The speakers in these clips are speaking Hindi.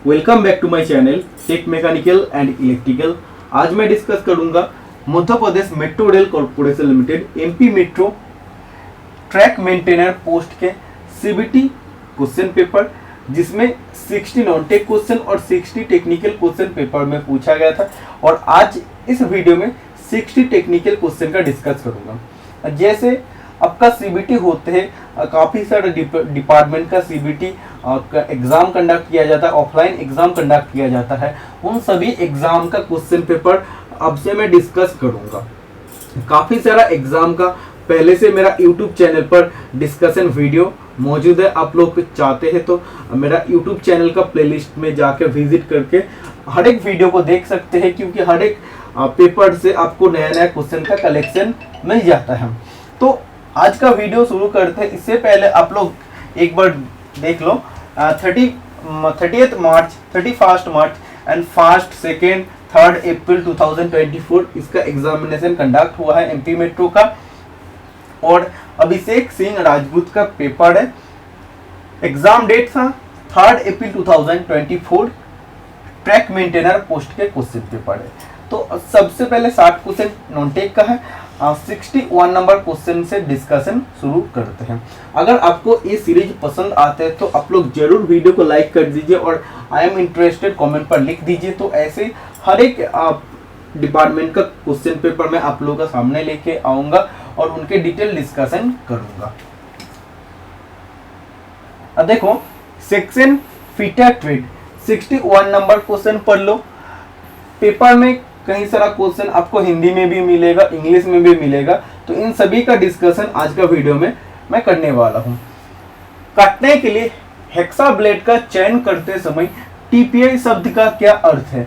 Welcome back to my channel tech mechanical and electrical. आज मैं डिस्कस करूंगा Madhya Pradesh metro rail corporation limited MP metro track maintainer post के सीबीटी क्वेश्चन पेपर, जिसमें 60 नॉन टेक क्वेश्चन और 60 टेक्निकल क्वेश्चन पेपर में पूछा गया था। और आज इस वीडियो में 60 टेक्निकल क्वेश्चन का डिस्कस करूंगा। जैसे आपका सीबीटी होते हैं, काफ़ी सारे डिपार्टमेंट का सीबीटी एग्ज़ाम कंडक्ट किया जाता है, ऑफलाइन एग्ज़ाम कंडक्ट किया जाता है। उन सभी एग्ज़ाम का क्वेश्चन पेपर अब से मैं डिस्कस करूंगा। काफ़ी सारा एग्ज़ाम का पहले से मेरा यूट्यूब चैनल पर डिस्कशन वीडियो मौजूद है। आप लोग चाहते हैं तो मेरा यूट्यूब चैनल का प्लेलिस्ट में जाकर विजिट करके हर एक वीडियो को देख सकते हैं, क्योंकि हर एक पेपर से आपको नया नया क्वेश्चन का कलेक्शन मिल जाता है। तो आज का वीडियो शुरू करते हैं। इससे पहले आप लोग एक बार देख लो 30 मार्च 31 मार्च एंड 1 2 3 अप्रैल 2024 इसका एग्जामिनेशन कंडक्ट हुआ है एमपी मेट्रो का। और अभिषेक सिंह राजपूत का पेपर है। एग्जाम डेट था 3 अप्रैल 2024। ट्रैक मेंटेनर पोस्ट के क्वेश्चन पेपर है। तो सबसे पहले 60 क्वेश्चन नॉन टेक का है। 61 नंबर क्वेश्चन से डिस्कशन शुरू करते हैं। अगर आपको ये सीरीज पसंद आते हैं तो आप लोग जरूर वीडियो को लाइक कर दीजिए और आई एम इंटरेस्टेड कमेंट पर लिख दीजिए। तो ऐसे हर एक डिपार्टमेंट का क्वेश्चन पेपर मैं आप लोगों का सामने लेके आऊँगा और उनके डिटेल डिस्कशन करूँगा। अब देखो section fitter trade 61 number question पढ़ लो। पेपर में कई सारा क्वेश्चन आपको हिंदी में भी मिलेगा, इंग्लिश में भी मिलेगा। तो इन सभी का डिस्कशन आज का वीडियो में मैं करने वाला हूँ। काटने के लिए हेक्सा ब्लेड का चयन करते समय टीपीआई शब्द का क्या अर्थ है?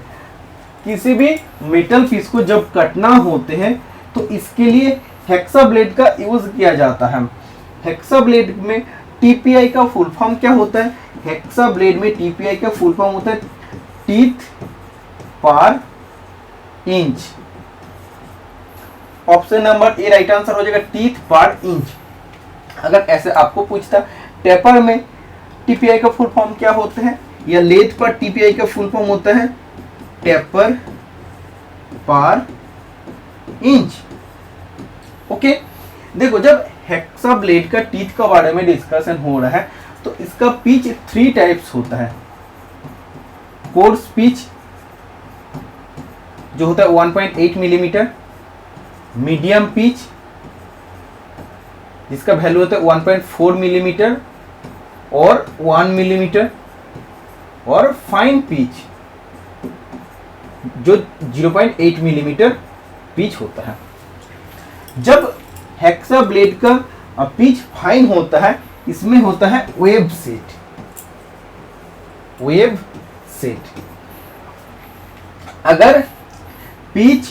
किसी भी मेटल पीस को जब कटना होते हैं तो इसके लिए हेक्सा ब्लेड का यूज किया जाता है। हेक्सा ब्लेड में टीपीआई का फुल फॉर्म क्या होता है? हेक्सा ब्लेड में टीपीआई का फुल फॉर्म होता है टीथ पर inch. Option number A right answer हो जाएगा, टीथ पर इंच। अगर ऐसे आपको पूछता टेपर में टीपीआई का फुल फॉर्म क्या होता है, या लेथ पर टीपीआई का फुल फॉर्म होता है टेपर पर इंच। ओके, देखो जब हेक्सा ब्लेड का टीथ का बारे में डिस्कशन हो रहा है तो इसका पिच 3 टाइप्स होता है। कोर्स पिच जो होता है 1.8 मिलीमीटर, मीडियम पिच जिसका वैल्यू होता है 1.4 मिलीमीटर और 1 मिलीमीटर, और फाइन पिच जो 0.8 मिलीमीटर पिच होता है। जब हेक्सा ब्लेड का पिच फाइन होता है, इसमें होता है वेब सेट। वेब सेट अगर पिच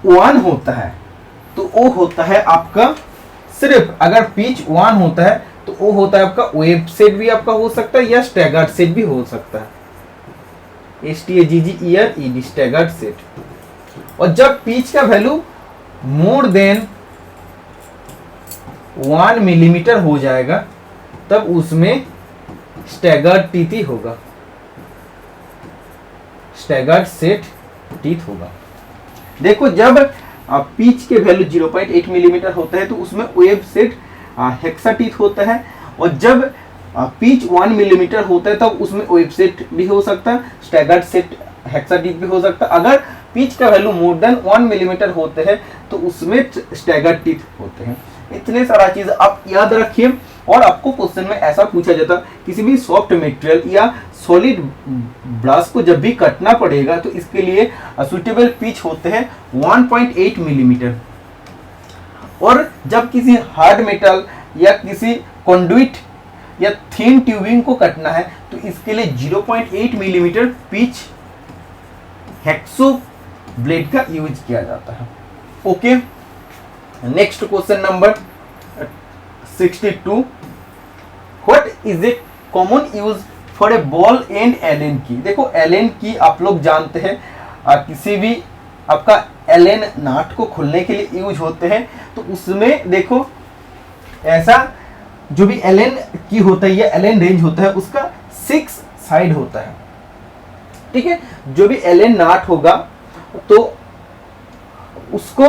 1 होता है तो वो होता है आपका, सिर्फ अगर पिच 1 होता है तो वो होता है आपका वेब सेट भी आपका हो सकता है या स्टैगर्ड सेट भी हो सकता है। STAGGERED staggered set. और जब पिच का वैल्यू मोर देन 1 मिलीमीटर हो जाएगा तब उसमें स्टैगर्ड टीथ होगा, स्टैगर्ड सेट टीथ होगा। देखो जब पिच के वैल्यू 0.8 मिलीमीटर होता है तो उसमें वेब सेट हेक्सा टीथ होता है। और जब पिच 1 मिलीमीटर होता है तब उसमें वेब सेट भी हो सकता है, स्टैगर्ड सेट हेक्सा टीथ भी हो सकता है। अगर पिच का वैल्यू मोर देन 1 मिलीमीटर होते हैं तो उसमें स्टैगर्ड टीथ होते हैं। इतने सारा चीज आप याद रखिए। और आपको क्वेश्चन में ऐसा पूछा जाता, किसी भी सॉफ्ट मटेरियल या सॉलिड ब्रश को जब भी कटना पड़ेगा तो इसके लिए सुटेबल पिच होते हैं 1.8 मिलीमीटर। और जब किसी हार्ड मेटल या किसी कंडुइट या थिन ट्यूबिंग को कटना है तो इसके लिए 0.8 मिलीमीटर पिच हेक्सो ब्लेड का यूज किया जाता है। Okay, next question number 62। What is a common use for a ball and Allen key? देखो एलन की आप लोग जानते हैं, किसी भी आपका एलन नाट को खोलने के लिए यूज होते हैं। तो उसमें देखो ऐसा जो भी एलन की होता है या एलन रेंज होता है उसका साइड होता है, ठीक है। जो भी एलन नाट होगा तो उसको,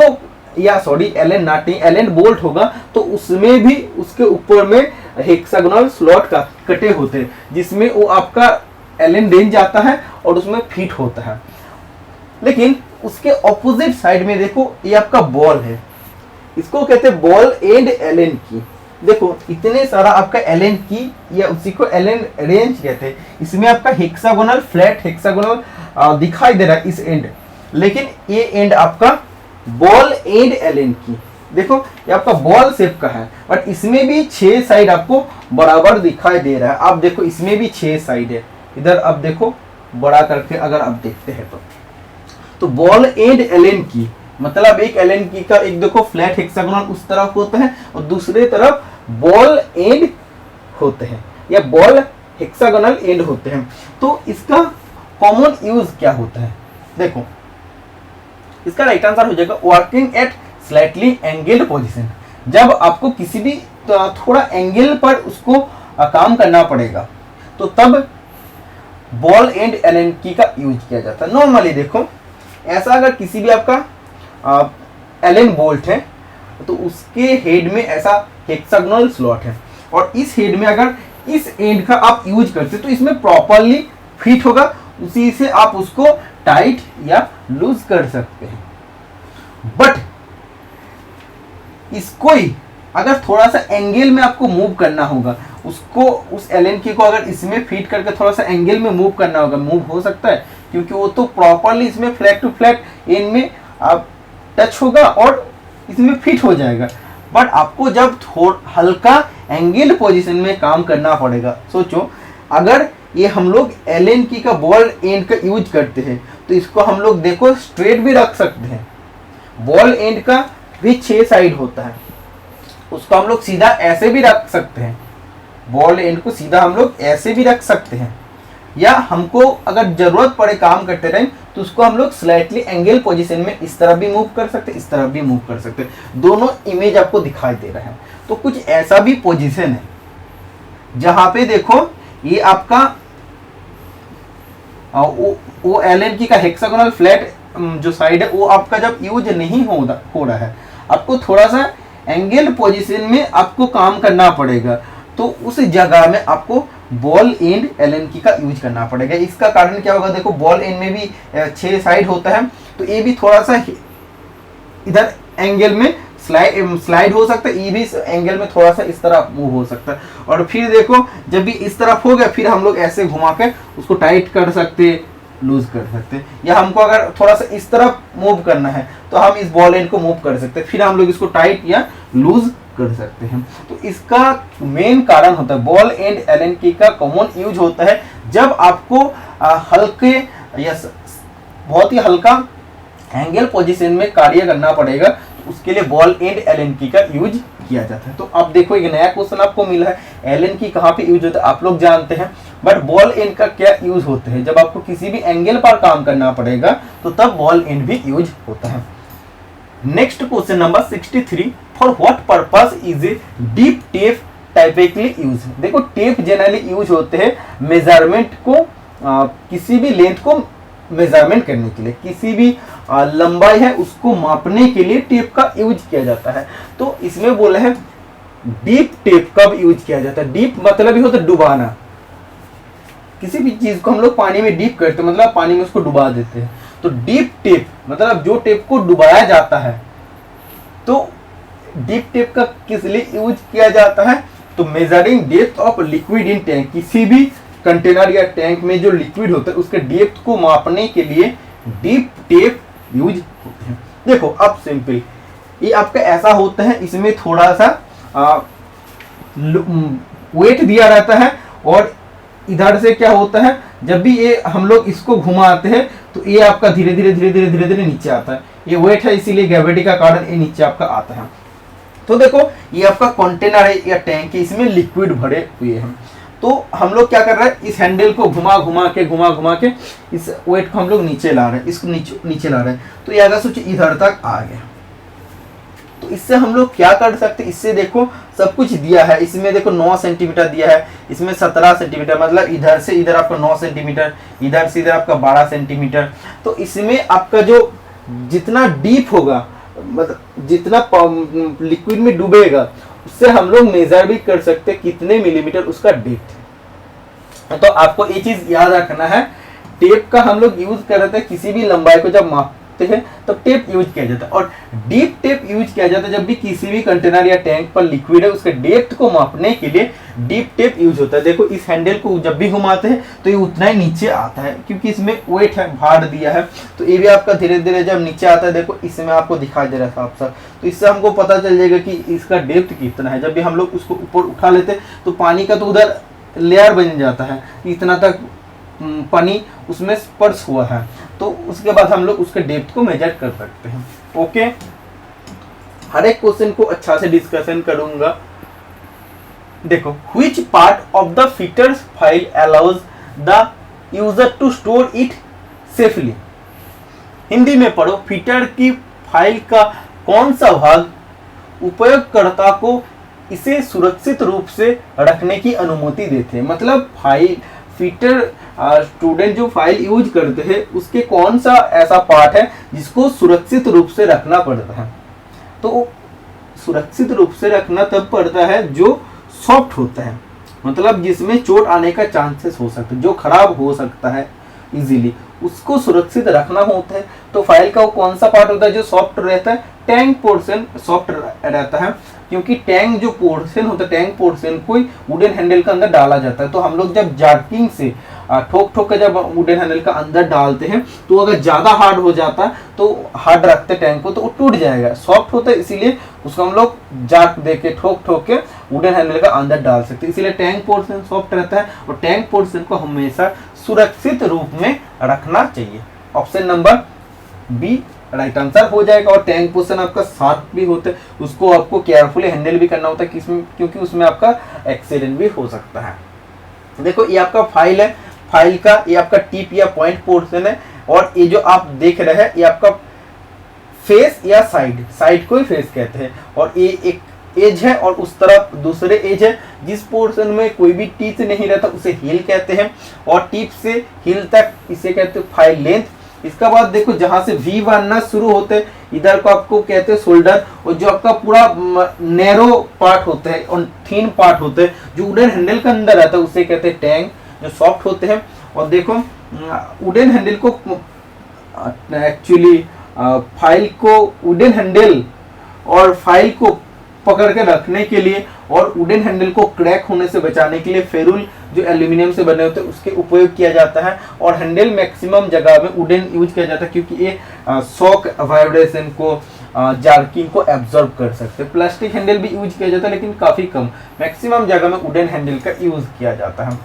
या सॉरी एलन नाट नहीं, एलन बोल्ट होगा तो उसमें भी उसके ऊपर में हेक्सागोनल स्लॉट का कटे होते हैं, जिसमें वो आपका एलन रेंज आता है और उसमें फिट होता है। लेकिन उसके ऑपोजिट साइड में देखो, ये आपका बॉल है, इसको कहते हैं बॉल एंड एलन की। देखो इतने सारा आपका एलन की, या उसी को एलन रेंज कहते हैं। इसमें आपका हेक्सागोनल, फ्लैट हेक्सागोनल दिखाई दे रहा है इस एंड, लेकिन ये एंड आपका बॉल एंड एलन की। देखो ये आपका बॉल शेप का है, बट इसमें भी 6 साइड आपको बराबर दिखाई दे रहा है। आप देखो इसमें भी 6 साइड है, इधर आप देखो बड़ा करके अगर आप देखते हैं तो बॉल एंड एलन की मतलब एक एलन की का एक देखो फ्लैट हेक्सागोनल उस तरफ होता है और दूसरे तरफ बॉल एंड होते हैं, या बॉल हेक्सागोनल एंड होते हैं। तो इसका कॉमन यूज क्या होता है? देखो इसका राइट आंसर हो जाएगा working at slightly angled position. जब आपको किसी भी थोड़ा एंगल पर उसको काम करना पड़ेगा तो तब बॉल एंड एलन की का यूज किया जाता है। नॉर्मली देखो ऐसा, अगर किसी भी आपका एलन बोल्ट है तो उसके हेड में ऐसा हेक्सागोनल स्लॉट है, और इस हेड में अगर इस एंड का आप यूज करते तो इसमें प्रॉपरली फिट होगा, उसी से आप उसको टाइट या लूज कर सकते हैं। बट इसको ही अगर थोड़ा सा एंगल में आपको मूव करना होगा, उसको उस एलन की को अगर इसमें फिट करके थोड़ा सा एंगल में मूव करना होगा, मूव हो सकता है क्योंकि वो तो प्रॉपरली इसमें फ्लैट टू फ्लैट एंड में आप टच होगा और इसमें फिट हो जाएगा। बट आपको जब थोड़ा हल्का एंगल पोजीशन में काम करना पड़ेगा, सोचो अगर ये हम लोग एलन की का बॉल एंड का यूज करते हैं तो इसको हम लोग देखो स्ट्रेट भी रख सकते हैं। बॉल एंड का भी 6 साइड होता है, उसको हम लोग सीधा ऐसे भी रख सकते हैं, बॉल एंड को सीधा हम लोग ऐसे भी रख सकते हैं, या हमको अगर जरूरत पड़े काम करते रहे तो उसको हम लोग स्लाइटली एंगल पोजीशन में इस तरह भी मूव कर सकते हैं, इस तरह भी मूव कर सकते हैं। दोनों इमेज आपको दिखाई दे रहा है। तो कुछ ऐसा भी पोजीशन है जहां पे देखो ये आपका वो एलन की का हेक्सागोनल फ्लैट जो साइड है वो आपका जब यूज नहीं हो रहा है, आपको थोड़ा सा एंगल पोजीशन में आपको काम करना पड़ेगा, तो उस जगह में आपको बॉल एंड एलन की का यूज करना पड़ेगा। इसका कारण क्या होगा? देखो बॉल एंड में भी 6 साइड होता है, तो ये भी थोड़ा सा इधर एंगल में स्लाइड हो सकता है, ये भी एंगल में थोड़ा सा इस तरह मूव हो सकता है। और फिर देखो जब भी इस तरफ हो गया, फिर हम लोग ऐसे घुमा के उसको टाइट कर सकते, लूज कर सकते, या हमको अगर थोड़ा सा इस तरफ मूव करना है तो हम इस बॉल एंड को मूव कर सकते हैं, फिर हम लोग इसको टाइट या लूज कर सकते हैं। तो इसका मेन कारण होता है बॉल एंड एलन की का कॉमन यूज होता है जब आपको हल्के या बहुत ही हल्का एंगल पोजीशन में कार्य करना पड़ेगा, तो उसके लिए बॉल एंड एलन की का यूज किया जाता है। तो अब देखो एक नया क्वेश्चन आपको मिला है, एलन की कहाँ पे यूज होता है आप लोग जानते हैं, बट बॉल एंड का क्या यूज होता है? जब आपको किसी भी एंगल पर काम करना पड़ेगा तो तब बॉल एंड भी यूज होता है। Next question number 63, for what purpose is a deep tape typically use? देखो टेप जनरली यूज होते हैं मेजरमेंट को, किसी भी लेंथ को मेजरमेंट करने के लिए, किसी भी लंबाई है उसको मापने के लिए टेप का यूज किया जाता है। तो इसमें बोला है डीप टेप कब यूज किया जाता है? डीप मतलब ही होता है डुबाना, किसी भी चीज को हम लोग पानी में डीप करते हैं, मतलब पानी में उसको डुबा देते हैं। तो डीप टेप मतलब जो टेप को डुबाया जाता है। तो डीप टेप का किस लिए यूज किया जाता है? तो measuring depth of liquid in tank, किसी भी कंटेनर या टैंक में जो लिक्विड होता है उसके डेप्थ को मापने के लिए डीप टेप यूज होते हैं। देखो अब सिंपल, ये आपका ऐसा होता है, इसमें थोड़ा सा वेट दिया रहता है, और इधर से क्या होता है जब भी ये हम लोग इसको घुमाते हैं तो ये आपका धीरे धीरे नीचे आता है। ये वेट है इसीलिए ग्रेविटी का कारण ये नीचे आपका आता है। तो देखो ये आपका कंटेनर है या टैंक है, इसमें लिक्विड भरे हुए हैं। तो हम लोग क्या कर रहे हैं, इस हैंडल को घुमा घुमा के इस वेट को हम लोग नीचे ला रहे हैं, इसको नीचे ला रहे हैं। तो ये अगर सोचिए इधर तक आ गया, तो इससे हम लोग क्या कर सकते हैं, इससे देखो सब कुछ दिया है, इसमें देखो 9 सेंटीमीटर दिया है, इसमें 17 सेंटीमीटर, मतलब इधर से इधर आपका 9 सेंटीमीटर, इधर से इधर आपका 12 सेंटीमीटर। तो इसमें आपका जो जितना डीप होगा, मतलब जितना लिक्विड में डूबेगा, उससे हम लोग मेजर भी कर सकते हैं कितने मिलीमीटर उसका डेप्थ है। तो आपको ये चीज याद रखना है, टेप का हम लोग यूज कर रहे थे, किसी भी लंबाई को जब मापते हैं तो टेप यूज किया जाता है, और डीप टेप यूज किया जाता है जब भी किसी भी कंटेनर या टैंक पर लिक्विड है उसके डेप्थ को मापने के लिए डीप टेप यूज होता है। देखो इस हैंडल को जब भी घुमाते हैं तो ये उतना ही नीचे आता है, क्योंकि इसमें वेट है, भार दिया है, तो ये भी आपका धीरे धीरे जब नीचे आता है, देखो इसमें आपको दिखाई दे रहा है साफ साफ, तो इससे हमको पता चल जाएगा कि इसका डेप्थ कितना है। जब भी हम लोग उसको ऊपर उठा लेते हैं तो पानी का तो उधर लेयर बन जाता है, इतना तक पानी उसमें स्पर्श हुआ है, तो उसके बाद हम लोग उसके डेप्थ को मेजर कर सकते हैं। ओके, हर एक क्वेश्चन को अच्छा से डिस्कशन करूंगा। देखो, which part of the fitters file allows the user to store it safely. Hindi में पढ़ो, फिटर की फाइल का कौन सा भाग उपयोगकर्ता को इसे सुरक्षित रूप से रखने की अनुमति देते हैं। मतलब फाइल फिटर स्टूडेंट जो फाइल यूज करते हैं उसके कौन सा ऐसा पार्ट है जिसको सुरक्षित रूप से रखना पड़ता है। तो सुरक्षित रूप से रखना तब पड़ता है जो सॉफ्ट होता है, मतलब जिसमें चोट आने का चांसेस हो सकता है, जो खराब हो सकता है इजीली, उसको सुरक्षित रखना होता है। तो फाइल का वो कौन सा पार्ट होता है जो सॉफ्ट रहता है, टैंक पोर्शन सॉफ्ट रहता है, क्योंकि टैंक जो पोर्शन होता है, टैंक पोर्शन को वुडन हैंडल के अंदर डाला जाता है। तो हम लोग जब जार्किंग से ठोक ठोक के जब वुडन हैंडल का अंदर डालते हैं तो अगर ज्यादा हार्ड हो जाता है तो हार्ड रखते टैंक को तो वो टूट जाएगा, सॉफ्ट होता है इसीलिए उसको हम लोग जार्क दे के ठोक ठोक के वुडन हैंडल का अंदर डाल सकते हैं, इसीलिए टैंक पोर्शन सॉफ्ट रहता है और टैंक पोर्शन को हमेशा सुरक्षित रूप में रखना चाहिए। Option number B right answer हो जाएगा। और टैंक पोर्शन आपका शार्प भी होता है, उसको आपको केयरफुली हैंडल भी करना होता है, क्योंकि उसमें आपका एक्सीडेंट भी हो सकता है। देखो ये आपका फाइल है, फाइल का ये आपका टिप या पॉइंट पोर्शन है, और ये जो आप देख रहे हैं ये आपका फेस या साइड को ही फेस कहते हैं, और ये एक एज है और उस तरफ दूसरे एज है। जिस पोर्शन में कोई भी टीथ नहीं रहता उसे हील कहते हैं, और टिप से हील तक इसे कहते हैं फाइल लेंथ। इसका बाद देखो जहां से वी बनना शुरू होते हैं इधर को आपको कहते हैं शोल्डर, और जो आपका पूरा नैरो पार्ट होता है और थीन पार्ट होते हैं जो वुडन हैंडल के अंदर आता है उसे कहते हैं टैंक, जो सॉफ्ट होते हैं। और देखो वुडन हैंडल को एक्चुअली फाइल को वुडन हैंडल और फाइल को पकड़ के रखने के लिए और वुडन हैंडल को क्रैक होने से बचाने के लिए फेरुल जो एल्यूमिनियम से बने होते हैं उसके उपयोग किया जाता है, और हैंडल मैक्सिमम जगह में वुडन यूज किया जाता है क्योंकि ये शॉक वाइब्रेशन को जार्किंग को एब्जॉर्ब कर सकते हैं। प्लास्टिक हैंडल भी यूज किया जाता है लेकिन काफी कम, मैक्सिमम जगह में वुडन हैंडल का यूज किया जाता है।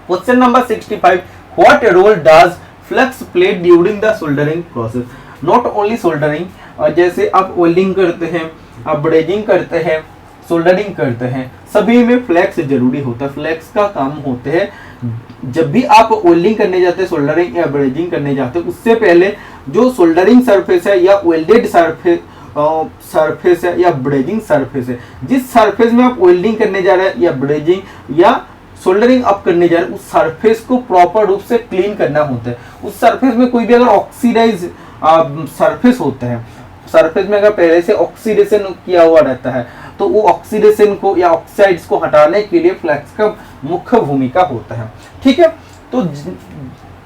Question number 65, what role does flux play during the soldering process. Not only soldering, जैसे आप वेल्डिंग करते हैं, आप ब्रेजिंग करते हैं, सोल्डरिंग करते हैं, सभी में फ्लैक्स जरूरी होता है। फ्लैक्स का काम होते हैं जब भी आप वेल्डिंग करने जाते हैं, सोल्डरिंग या ब्रेजिंग करने जाते हैं, उससे पहले जो सोल्डरिंग सरफेस है या वेल्डेड सरफेस है या ब्रेजिंग सरफेस है, जिस सरफेस में आप वेल्डिंग करने जा रहे हैं या ब्रेजिंग या सोल्डरिंग अप करने जा रहे हैं, उस सरफेस को प्रॉपर रूप से क्लीन करना होता है। उस सरफेस में कोई भी अगर ऑक्सीडाइज सरफेस होता है, सरफेस में अगर पहले से ऑक्सीडेशन किया हुआ रहता है तो वो ऑक्सीडेशन को या ऑक्साइड्स को हटाने के लिए फ्लैक्स का मुख्य भूमिका होता है। ठीक है, तो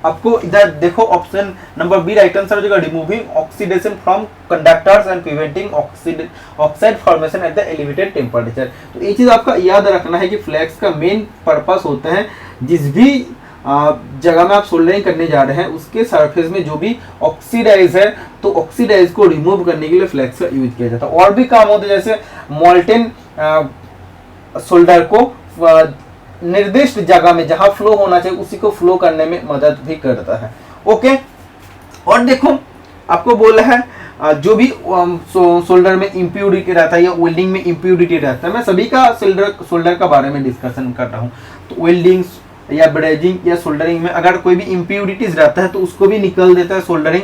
आपको इधर देखो option number B right answer हो जाएगा, removing oxidation from conductors and preventing oxide formation at the elevated temperature. तो ये चीज आपका याद रखना है कि फ्लैक्स का मेन पर्पस होता है जिस भी जगह में आप सोल्डरिंग करने जा रहे हैं उसके सरफेस में जो भी ऑक्सीडाइज है तो ऑक्सीडाइज को रिमूव करने के लिए फ्लैक्स का यूज किया जाता है। और भी काम होते हैं जैसे मोल्टेन सोल्डर को निर्दिष्ट जगह में जहां फ्लो होना चाहिए उसी को फ्लो करने में मदद भी करता है। ओके, और देखो आपको बोला है जो भी सोल्डर में इम्प्यूरिटी रहता है या वेल्डिंग में इम्प्यूरिटी रहता है, मैं सभी का सोल्डर का बारे में डिस्कशन कर रहा हूँ। तो वेल्डिंग या ब्रेजिंग या सोल्डरिंग में अगर कोई भी इम्प्यूरिटीज रहता है तो उसको भी निकल देता है सोल्डरिंग।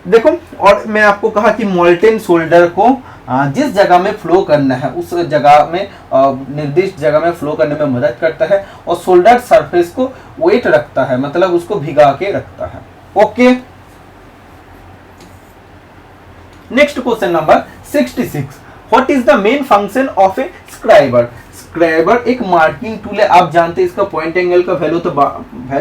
देखो, और मैं आपको कहा कि मोल्टेन सोल्डर को जिस जगह में फ्लो करना है उस जगह में निर्दिष्ट जगह में फ्लो करने में मदद करता है, और सोल्डर सरफेस को वेट रखता है, मतलब उसको भिगा के रखता है। Okay, next question number 66, what is the main function of A scriber. Scriber एक मार्किंग टूल है, आप जानते हैं इसका पॉइंट एंगल का वैल्यू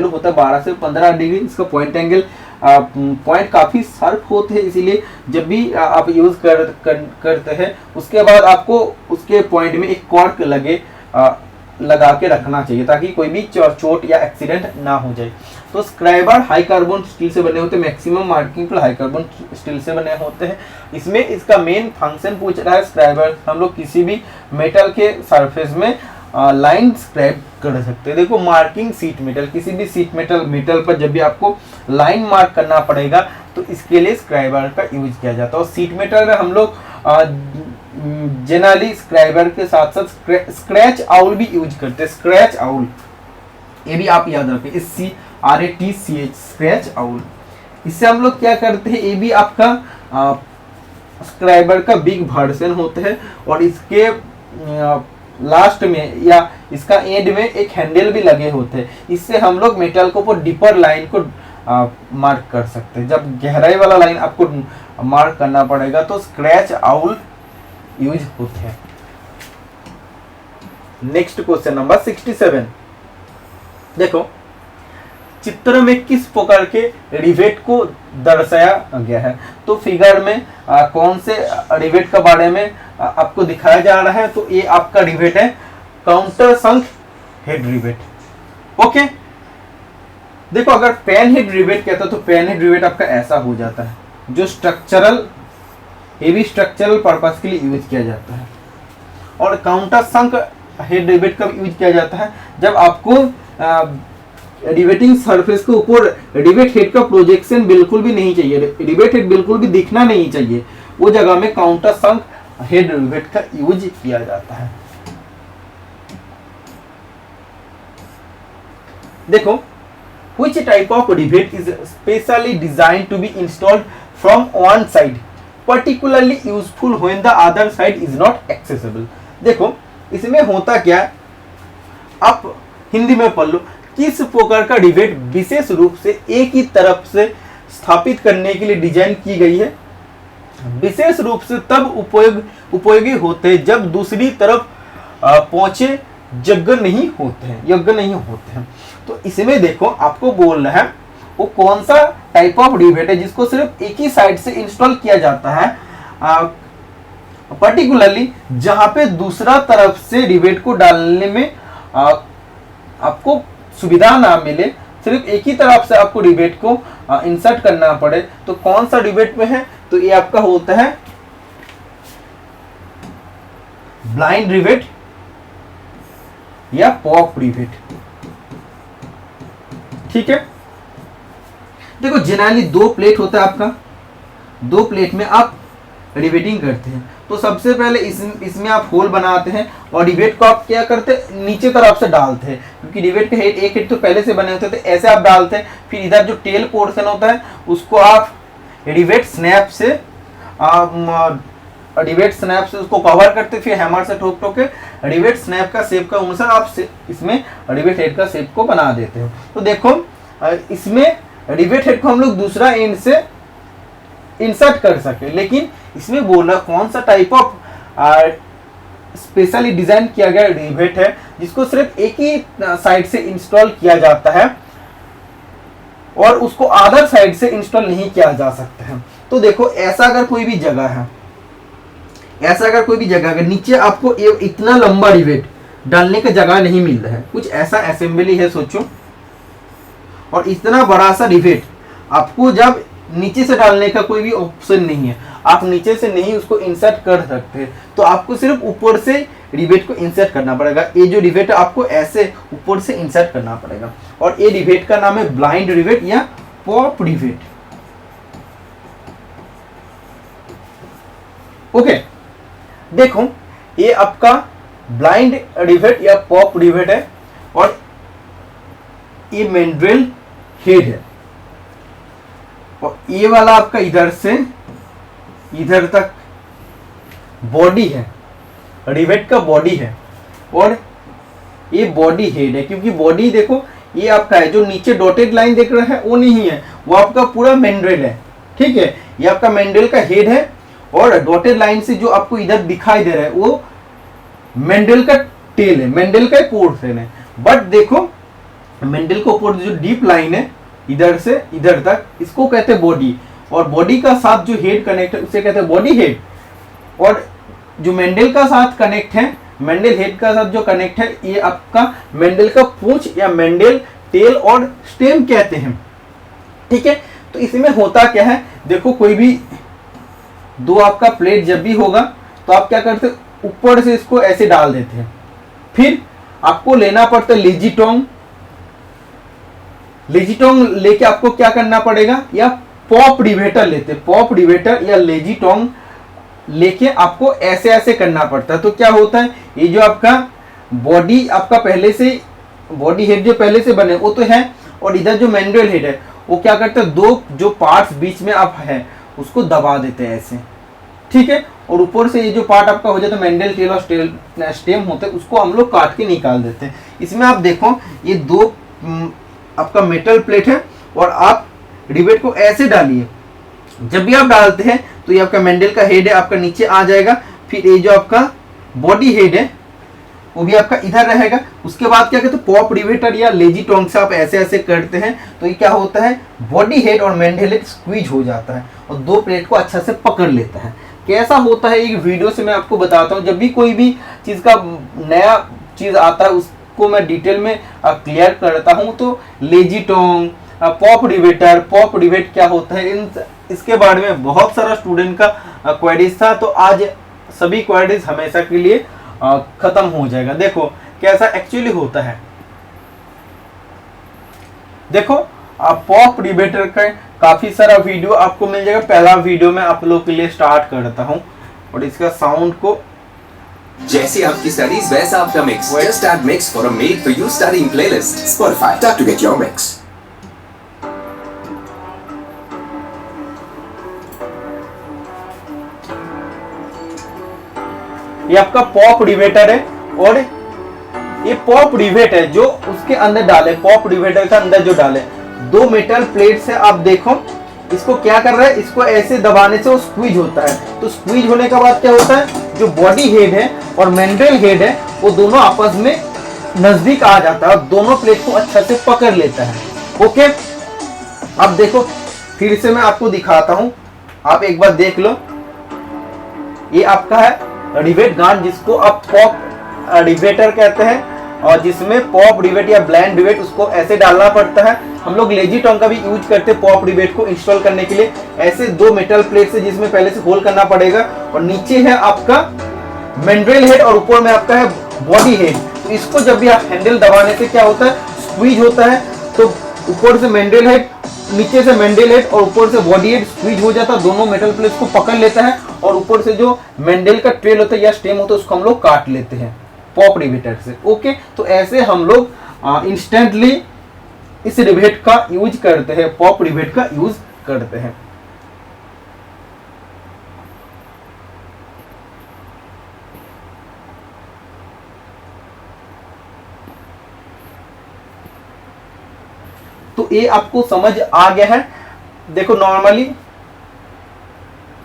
होता है 12 से 15 डिग्री। इसका पॉइंट एंगल पॉइंट काफी शार्प होते हैं, इसीलिए जब भी आप यूज करते हैं उसके बाद आपको उसके पॉइंट में एक कॉर्क लगा के रखना चाहिए ताकि कोई भी चोट या एक्सीडेंट ना हो जाए। तो स्क्राइबर हाई कार्बन स्टील से बने होते हैं, maximum marking tool high carbon steel से बने होते हैं। इसमें इसका मेन फंक्शन पूछ रहा है स्क्राइबर, हम लोग किसी भी मेटल के सरफेस में लाइन स्क्राइब कर सकते हैं। देखो, मार्किंग सीट मेटल, किसी भी सीट मेटल पर जब भी आपको लाइन मार्क करना पड़ेगा तो इसके लिए स्क्राइबर का यूज किया जाता है। और सीट मेटल में हम लोग जनरली स्क्राइबर के साथ साथ स्क्रैच आउल भी यूज करते हैं। स्क्रैच आउल, ये भी आप याद रखें, SCRATCH, स्क्रैच आउल। इससे हम लोग क्या करते हैं, ये भी आपका स्क्राइबर का बिग वर्जन होता है, और इसके लास्ट में या इसका एंड में एक हैंडल भी लगे होते हैं। इससे हम लोग मेटल को डीपर लाइन को मार्क कर सकते हैं। जब गहराई वाला लाइन आपको मार्क करना पड़ेगा तो स्क्रैच आउल यूज होते हैं। नेक्स्ट क्वेश्चन नंबर 67, देखो, चित्र में किस प्रकार के रिवेट को दर्शाया गया है। तो फिगर में कौन से रिवेट के बारे में आपको दिखाया जा रहा है, तो ये आपका रिवेट है काउंटर संक हेड रिवेट। ओके, देखो, अगर पेन हेड रिवेट कहता तो पेन हेड रिवेट आपका ऐसा हो जाता है, जो हेवी स्ट्रक्चरल पर्पस के लिए यूज किया जाता है। और काउंटर संक हेड रिवेट कब यूज किया जाता है, जब आपको रिवेटिंग सरफेस के ऊपर रिवेट हेड का प्रोजेक्शन बिल्कुल भी नहीं चाहिए, रिवेट हेड बिल्कुल भी दिखना नहीं चाहिए, वो जगह में काउंटर संक हेड रिवेट का यूज किया जाता है। देखो, which type of rivet is specially designed to be installed from one side, particularly useful when the other side is not accessible। देखो, इसमें होता क्या, आप हिंदी में पढ़ लो, किस प्रकार का रिवेट विशेष रूप से एक ही तरफ से स्थापित करने के लिए डिजाइन की गई है। विशेष रूप से तब उपयोगी होते हैं जब दूसरी तरफ पहुंचे योग्य नहीं होते हैं। तो इसमें देखो, आपको बोलना है वो कौन सा टाइप ऑफ रिवेट है जिसको सिर्फ एक ही साइड से इंस्टॉल किया जाता है, पर्टिकुलरली जहां पे दूसरा तरफ से रिवेट को डालने में आपको सुविधा ना मिले, सिर्फ एक ही तरफ से आपको रिवेट को इंसर्ट करना पड़े। तो कौन सा रिवेट में है, तो ये आपका होता है ब्लाइंड रिवेट या पॉप रिवेट। ठीक है, देखो, जनरली 2 प्लेट होता है आपका, 2 प्लेट में आप रिवेटिंग करते हैं। तो सबसे पहले इसमें आप होल बनाते हैं और रिवेट को आप क्या करते हैं, नीचे तरफ से डालते हैं, क्योंकि रिवेट के एक हेड तो पहले से बने होते थे, ऐसे आप डालते हैं। फिर इधर जो टेल पोर्शन होता है उसको आप रिवेट स्नैप से उसको कवर करते, फिर हैमर से ठोक के रिवेट स्नैप का शेप का अनुसार आप इसमें रिवेट हेड का शेप को बना देते हो। तो देखो, इसमें रिवेट हेड को हम लोग दूसरा एंड से इंसर्ट कर सके, लेकिन इसमें बोला कौन सा टाइप ऑफ स्पेशली डिजाइन किया गया रिवेट है जिसको सिर्फ एक ही साइड से इंस्टॉल किया जाता है और उसको अदर साइड से इंस्टॉल नहीं किया जा सकता है। तो देखो, ऐसा अगर कोई भी जगह अगर नीचे आपको इतना लंबा रिवेट डालने का जगह नहीं मिल रहा है, कुछ ऐसा असेंबली है सोचो, और इतना बड़ा सा रिवेट आपको जब नीचे से डालने का कोई भी ऑप्शन नहीं है, आप नीचे से नहीं उसको इंसर्ट कर सकते, तो आपको सिर्फ ऊपर से रिवेट को इंसर्ट करना पड़ेगा। ये जो रिवेट है आपको ऐसे ऊपर से इंसर्ट करना पड़ेगा, और ये रिवेट का नाम है ब्लाइंड रिवेट या पॉप रिवेट। ओके, देखो, ये आपका ब्लाइंड रिवेट या पॉप रिवेट है, और ये मैंड्रेल हेड है, और ये वाला आपका इधर से इधर तक बॉडी है, रिवेट का बॉडी है, और ये बॉडी हेड है। क्योंकि बॉडी देखो ये आपका है, जो नीचे डॉटेड लाइन देख रहा है वो नहीं है, वो आपका पूरा मैंड्रेल है, ठीक है। ये आपका मैंड्रेल का हेड है, और डॉटेड लाइन से जो आपको इधर दिखाई दे रहा है वो मैंड्रेल का टेल है, मैंड्रेल का पोर्शन है। बट देखो मैंड्रेल के ऊपर जो डीप लाइन है इधर से इधर तक, इसको कहते हैं बॉडी, और बॉडी का साथ जो हेड कनेक्ट है उसे कहते हैं बॉडी हेड। और जो मैंड्रेल का साथ कनेक्ट है, मैंड्रेल हेड का साथ जो कनेक्ट है, ये आपका मैंड्रेल का पूंछ या मैंड्रेल टेल और स्टेम कहते हैं, ठीक है। तो इसमें होता क्या है, देखो कोई भी दो आपका प्लेट जब भी होगा तो आप क्या करते, ऊपर से इसको ऐसे डाल देते हैं, फिर आपको लेना पड़ता है लेजीटोंग। लेजीटोंग लेके आपको क्या करना पड़ेगा, या पॉप रिवेटर लेते, पॉप रिवेटर या लेजीटोंग लेके आपको ऐसे ऐसे करना पड़ता है। तो क्या होता है, ये जो आपका बॉडी आपका पहले से, बॉडी हेड जो पहले से बने वो तो है, और इधर जो मैंड्रेल हेड है वो क्या करता है, दो जो पार्ट्स बीच में आप है उसको दबा देते हैं ऐसे, ठीक है। और ऊपर से ये जो पार्ट आपका हो जाता है मैंड्रेल टेल और स्टेम होता है, उसको हम लोग काट के निकाल देते हैं। इसमें आप देखो ये दो आपका मेटल प्लेट है, और आप रिवेट को ऐसे डालिए, जब भी आप डालते हैं तो ये आपका मैंड्रेल का हेड है आपका नीचे आ जाएगा, फिर ये जो आपका बॉडी हेड है वो भी आपका इधर रहेगा। उसके बाद क्या कहते हैं, पॉप रिवेटर या लेजीटोंग से आप ऐसे ऐसे करते हैं तो ये क्या होता है, बॉडी हेड और मैंड्रेल हेड स्क्वीज हो जाता है और दो प्लेट को अच्छा से पकड़ लेता है। कैसा होता है एक वीडियो से मैं आपको बताता हूँ। जब भी कोई भी चीज़ का नया चीज़ आता है उसको मैं डिटेल में क्लियर करता हूँ। तो लेजीटोंग, पॉप रिवेटर, पॉप रिवेट क्या होता है, इसके बारे में बहुत सारा स्टूडेंट का क्वेरीज था, तो आज सभी क्वेरीज हमेशा के लिए खत्म हो जाएगा। देखो कैसा एक्चुअली होता है, देखो पॉप रिवेटर का काफी सारा वीडियो आपको मिल जाएगा। पहला वीडियो मैं आप लोग के लिए स्टार्ट करता हूं, और इसका साउंड को, जैसी आपकी स्टडीज वैसा आपका mix, just add mix for a made for you studying playlist, Spotify, tap to get your mix. ये आपका पॉप रिवेटर है, और ये पॉप रिवेट है जो उसके अंदर डाले, पॉप रिवेटर का अंदर जो डाले दो मेटल प्लेट से, आप देखो इसको क्या कर रहा है, इसको ऐसे दबाने से वो स्क्वीज होता है। तो स्क्वीज होने के बाद क्या होता है, जो बॉडी हेड है और मैंड्रेल हेड है वो दोनों आपस में नजदीक आ जाता है और दोनों प्लेट को अच्छा से पकड़ लेता है। ओके, अब देखो फिर से मैं आपको दिखाता हूं, आप एक बार देख लो। ये आपका है रिवेट गार्ड, जिसको आप पॉप रिवेटर कहते हैं, और जिसमें पॉप रिवेट या ब्लाइंड रिवेट उसको ऐसे डालना पड़ता है। हम लोग लेजीटोंग का भी यूज करते हैं पॉप रिवेट को इंस्टॉल करने के लिए, ऐसे दो मेटल प्लेट से जिसमें पहले से होल करना पड़ेगा, और नीचे है आपका मैंड्रेल हेड और ऊपर में आपका है बॉडी हेड। तो इसको जब भी आप हैंडल दबाने से क्या होता है, स्क्वीज होता है। तो ऊपर से मैंड्रेल हेड, नीचे से मैंड्रेल हेड और ऊपर से बॉडी हेड स्क्वीज हो जाता है, दोनों मेटल प्लेट्स को पकड़ लेता है, और ऊपर से जो मैंड्रेल का ट्रेल होता है या स्टेम होता है उसको हम लोग काट लेते हैं पॉप रिवेटर से। ओके, तो ऐसे हम लोग इंस्टेंटली इस रिवेट का यूज करते हैं, पॉप रिवेट का यूज करते हैं। तो ये आपको समझ आ गया है। देखो नॉर्मली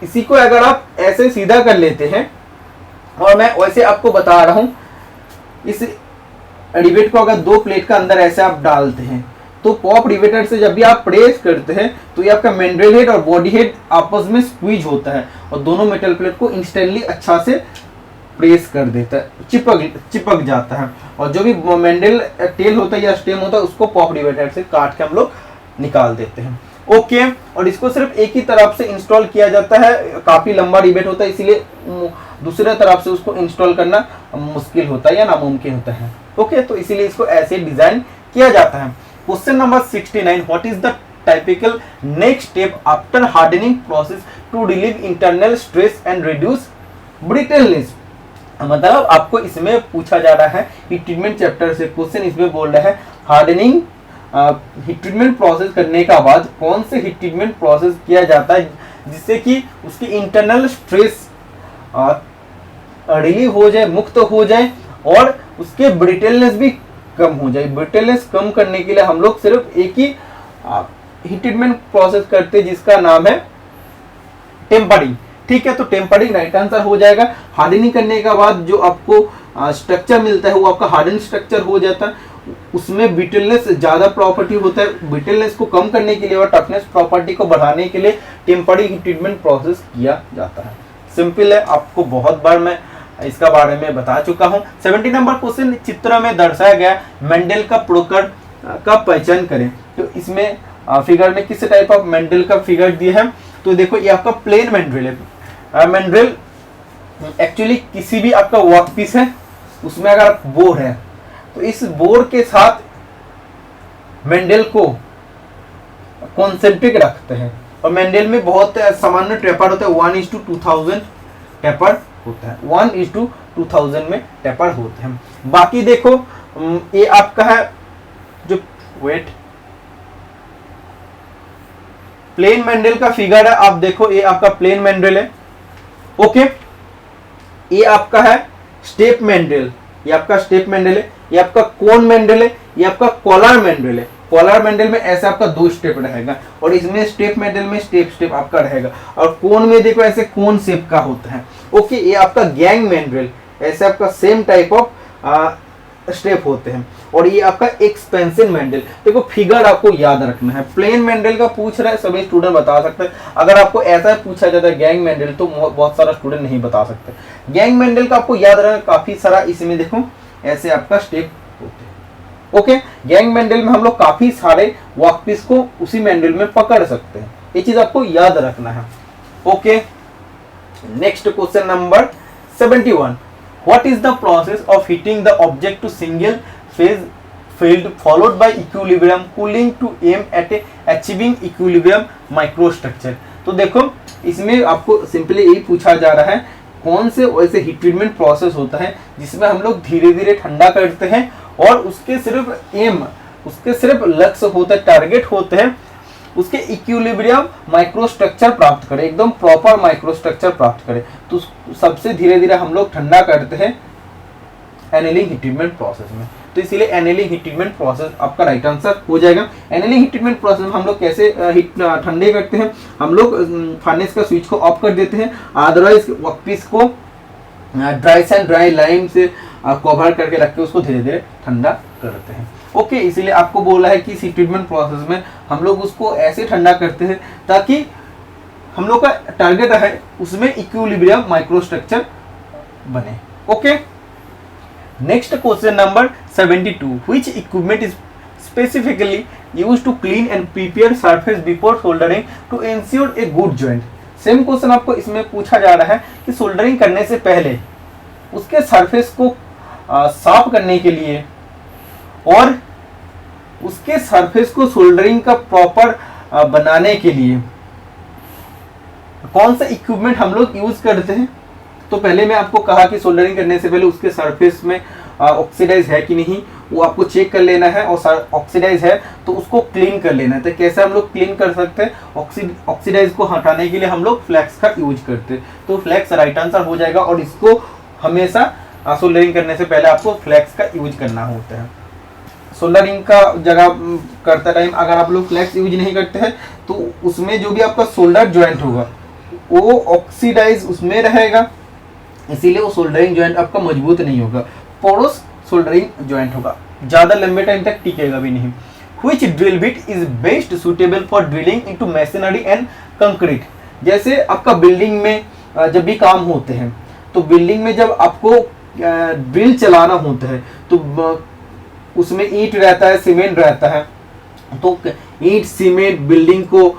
इसी को अगर आप ऐसे सीधा कर लेते हैं, और मैं वैसे आपको बता रहा हूं, इस रिवेट को अगर दो प्लेट का अंदर ऐसे आप डालते हैं तो पॉप रिवेटर से जब भी आप प्रेस करते हैं तो ये आपका मैंड्रेल हेड और बॉडी हेड आपस में स्क्वीज होता है और दोनों मेटल प्लेट को इंस्टेंटली अच्छा से प्रेस कर देता है, चिपक जाता है, और जो भी मैंड्रेल टेल होता है या स्टेम होता है उसको पॉप रिवेटर से काट के हम लोग निकाल देते हैं। ओके, और इसको सिर्फ एक ही तरफ से इंस्टॉल किया जाता है, काफी लंबा रिवेट होता है, इसीलिए दूसरे तरफ से उसको इंस्टॉल करना मुश्किल होता है या नामुमकिन होता है। ओके, तो इसीलिए इसको ऐसे डिजाइन किया जाता है। Question number 69, what is the typical next step after hardening process to relieve internal stress and reduce brittleness. मतलब आपको इसमें पूछा जा रहा है कि ट्रीटमेंट चैप्टर से क्वेश्चन इसमें बोल रहा है हार्डनिंग हीट ट्रीटमेंट प्रोसेस करने का बाद कौन से हीट ट्रीटमेंट प्रोसेस किया जाता है जिससे कि उसकी इंटरनल स्ट्रेस रिलीव हो जाए, मुक्त हो जाए और उसके ब्रिटलनेस भी कम हो जाए। ब्रिटलनेस कम करने के लिए हम लोग सिर्फ एक ही हीट ट्रीटमेंट प्रोसेस करते हैं जिसका नाम है टेम्परिंग। ठीक है, तो टेम्परिंग राइट आंसर हो जाएगा। हार्डनिंग करने के बाद जो आपको स्ट्रक्चर मिलता है वो आपका हार्डन स्ट्रक्चर हो जाता है, उसमें ब्रिटलनेस ज़्यादा प्रॉपर्टी होता है। ब्रिटलनेस को कम करने के लिए और टफनेस प्रॉपर्टी को बढ़ाने के लिए टेम्परिंग ट्रीटमेंट प्रोसेस किया जाता है। सिंपल है, आपको बहुत बार मैं इसका बारे में बता चुका हूं। 70 नंबर क्वेश्चन, चित्र में दर्शाया गया मेंडल का प्रकार का पहचान करें। तो इसमें फिगर में किस टाइप ऑफ मेंडल का फिगर दिया है, तो देखो ये आपका प्लेन मेंड्रेल है। मेंड्रेल एक्चुअली किसी भी आपका वर्कपीस है उसमें अगर बोर है तो इस बोर के साथ मेंडल को कॉन्सेंट्रिक रखते हैं और मेंडल में बहुत सामान्य टेपर होता है, 1:2000 टेपर होता है, 1:2000 में टेपर होते हैं। बाकी देखो ये आपका है जो वेट प्लेन मेंडल का फिगर है, आप देखो ये आपका प्लेन मेंडल है। ओके, ये आपका है स्टेप मेंडल, ये आपका स्टेप मेंडल है, ये आपका कोन मेंडल है, ये आपका कॉलर मेंडल है। कॉलर मेंडल में ऐसे आपका 2 स्टेप रहेगा और इसमें स्टेप मेंडल में स्टेप आपका रहेगा और कोन में देखो ऐसे कोन शेप का होता है। ओके, ये आपका गैंग मेंडल, ऐसे आपका सेम टाइप ऑफ स्टेप होते हैं और ये आपका एक्सपेंशन मेंडल। देखो फिगर आपको याद रखना है। प्लेन मेंडल का पूछ रहा है सभी स्टूडेंट बता सकते हैं, अगर आपको ऐसा पूछा जाता है गैंग मेंडल तो बहुत सारा स्टूडेंट नहीं बता सकते। गैंग मेंडल का आपको याद रखना, काफी सारा इसमें देखो ऐसे आपका स्टेप होते हैं। ओके, गैंग मेंडल में हम लोग काफी सारे वर्कपीस को उसी मेंडल में पकड़ सकते हैं, ये चीज आपको याद रखना है। Okay, next question number 71, what is the process of heating the object to single phase field followed by equilibrium cooling to aim at achieving equilibrium microstructure। तो देखो इसमें आपको सिंपली यही पूछा जा रहा है कौन से वैसे हीट ट्रीटमेंट प्रोसेस होता है जिसमें हम लोग धीरे धीरे ठंडा करते हैं और उसके सिर्फ एम, उसके सिर्फ लक्ष्य होता है, टारगेट होते हैं उसके इक्विलिब्रियम माइक्रोस्ट्रक्चर प्राप्त करें, एकदम प्रॉपर माइक्रोस्ट्रक्चर प्राप्त करें। तो सबसे धीरे धीरे हम लोग ठंडा करते हैं एनेलिंग हीट ट्रीटमेंट प्रोसेस में। तो इसीलिए एनेलिंग हीट ट्रीटमेंट प्रोसेस आपका राइट आंसर हो जाएगा। एनेलिंग हीट ट्रीटमेंट प्रोसेस में हम लोग कैसे हीट ठंडे करते हैं, हम लोग फर्नेस का स्विच को ऑफ कर देते हैं, अदरवाइज वर्कपीस को ड्राई लाइम से कवर करके रख के उसको धीरे धीरे ठंडा करते हैं। ओके, इसीलिए आपको बोला है कि इस ट्रीटमेंट प्रोसेस में हम लोग उसको ऐसे ठंडा करते हैं ताकि हम लोग का टारगेट है उसमें इक्विलिब्रियम माइक्रोस्ट्रक्चर बने। Okay, next question number 72, which equipment is specifically used to clean and prepare surface before soldering to ensure a good joint. Same question आपको इसमें पूछा जा रहा है कि सोल्डरिंग करने से पहले उसके सरफेस को साफ करने के लिए और उसके सरफेस को सोल्डरिंग का प्रॉपर बनाने के लिए कौन सा इक्विपमेंट हम लोग यूज करते हैं। तो पहले मैं आपको कहा कि सोल्डरिंग करने से पहले उसके सरफेस में ऑक्सीडाइज है कि नहीं वो आपको चेक कर लेना है और ऑक्सीडाइज है तो उसको क्लीन कर लेना है। तो कैसे हम लोग क्लीन कर सकते हैं, ऑक्सीडाइज को हटाने के लिए हम लोग फ्लैक्स का यूज करते हैं। तो फ्लैक्स राइट आंसर हो जाएगा और इसको हमेशा सोल्डरिंग करने से पहले आपको फ्लैक्स का यूज करना होता है। सोल्डरिंग का जगह करते टाइम अगर आप लोग फ्लैक्स यूज नहीं करते हैं तो उसमें जो भी आपका सोल्डर ज्वाइंट होगा वो ऑक्सीडाइज उसमें रहेगा, इसीलिए वो सोल्डरिंग ज्वाइंट आपका मजबूत नहीं होगा, पोरस सोल्डरिंग ज्वाइंट होगा, ज़्यादा लंबे टाइम तक टिकेगा भी नहीं। Which drill bit is best suitable for drilling into machinery and concrete. जैसे आपका बिल्डिंग में जब भी काम होते हैं तो बिल्डिंग में जब आपको ड्रिल चलाना होता है तो उसमें ईंट रहता है, सीमेंट रहता है, तो ईंट सीमेंट बिल्डिंग को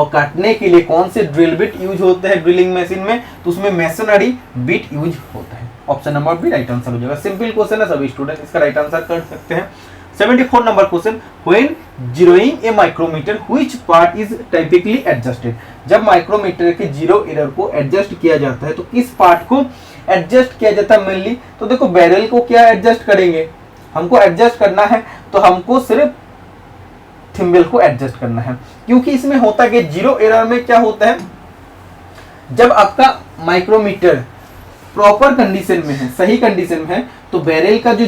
काटने के लिए कौन से ड्रिल बिट यूज होते हैं ड्रिलिंग मशीन में, तो उसमें मशीनरी बिट यूज होता है। Option number B right answer हो जाएगा। सिंपल क्वेश्चन है, सभी स्टूडेंट इसका राइट आंसर कर सकते हैं। 74 number question, when zeroing a micrometer which part is typically adjusted. जब माइक्रोमीटर के जीरो एरर को एडजस्ट किया जाता है तो किस पार्ट को एडजस्ट किया जाता है मेनली। तो देखो बैरल को क्या एडजस्ट करेंगे, हमको एडजस्ट करना है तो हमको सिर्फ थिम्बल को एडजस्ट करना है। क्योंकि इसमें होता कि जीरो एरर में क्या होता है, जब आपका माइक्रोमीटर प्रॉपर कंडीशन में है, सही कंडीशन में है, तो बैरल का जो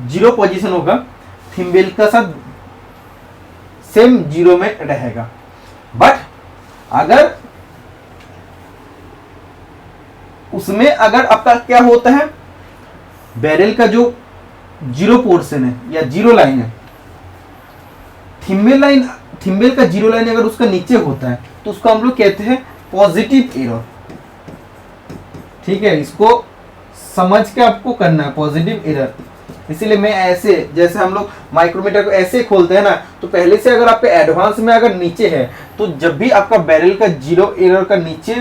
जीरो पोजीशन होगा थिम्बल का साथ सेम जीरो में रहेगा। बट अगर उसमें अगर आपका क्या होता है, बैरल का जो जीरो पोर्शन है या जीरो लाइन है, थिम्बल का जीरो लाइन अगर उसका नीचे होता है तो उसको हम लोग कहते हैं पॉजिटिव एरर। ठीक है, इसको समझ के आपको करना है, पॉजिटिव एरर। इसीलिए मैं ऐसे, जैसे हम लोग माइक्रोमीटर को ऐसे खोलते हैं ना, तो पहले से अगर आप पे एडवांस में अगर नीचे है, तो जब भी आपका बैरल का जीरो एरर का नीचे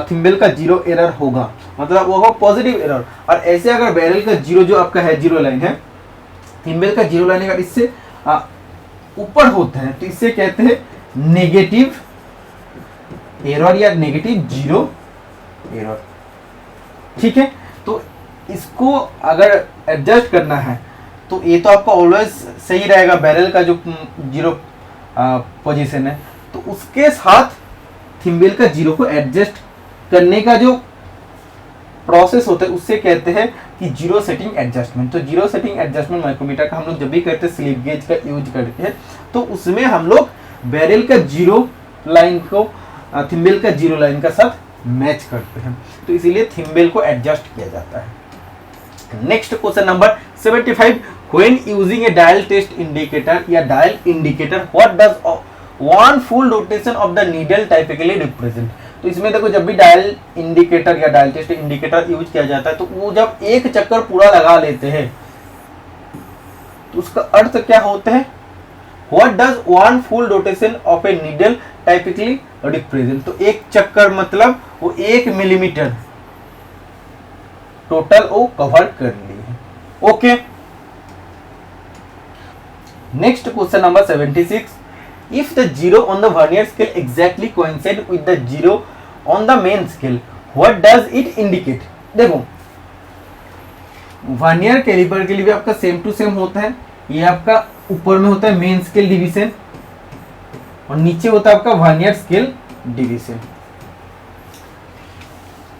थिम्बल का जीरो एरर होगा, मतलब वो होगा पॉजिटिव एरर। और ऐसे अगर बैरल का जीरो जो आपका है, जीरो लाइन है, थिम्बल का जीरो लाइन अगर इससे ऊपर होता है तो इससे कहते हैं नेगेटिव एरर या नेगेटिव जीरो एरर। ठीक है, तो इसको अगर एडजस्ट करना है तो ये तो आपका ऑलवेज सही रहेगा, बैरल का जो जीरो पोजीशन है, तो उसके साथ थिम्बल का जीरो को एडजस्ट करने का जो प्रोसेस होता है उससे कहते हैं कि जीरो सेटिंग एडजस्टमेंट। तो जीरो सेटिंग एडजस्टमेंट माइक्रोमीटर का हम लोग जब भी करते हैं स्लिप गेज का यूज करके हैं, तो उसमें हम लोग बैरल का जीरो लाइन को थिम्बल का जीरो लाइन का साथ मैच करते हैं, तो इसीलिए थिम्बल को एडजस्ट किया जाता है। Next question number 75, when using a dial test indicator या dial indicator, what does one full rotation of the needle typically represent. तो इसमें देखो, जब भी डायल इंडिकेटर या डायल टेस्ट इंडिकेटर यूज किया जाता है, तो वो जब एक चक्कर पूरा लगा लेते हैं तो उसका अर्थ क्या होता है, what does one full rotation of a needle typically represent. तो एक चक्कर मतलब वो 1 मिलीमीटर टोटल वो कवर कर ली है। Okay, next question number 76, if the zero on the vernier scale exactly coincide with the zero on the main scale, what does it indicate। देखो, वर्नियर कैलिपर के लिए भी आपका सेम टू सेम होता है। ये आपका ऊपर में होता है मेन स्केल डिवीजन और नीचे होता है आपका vernier scale division.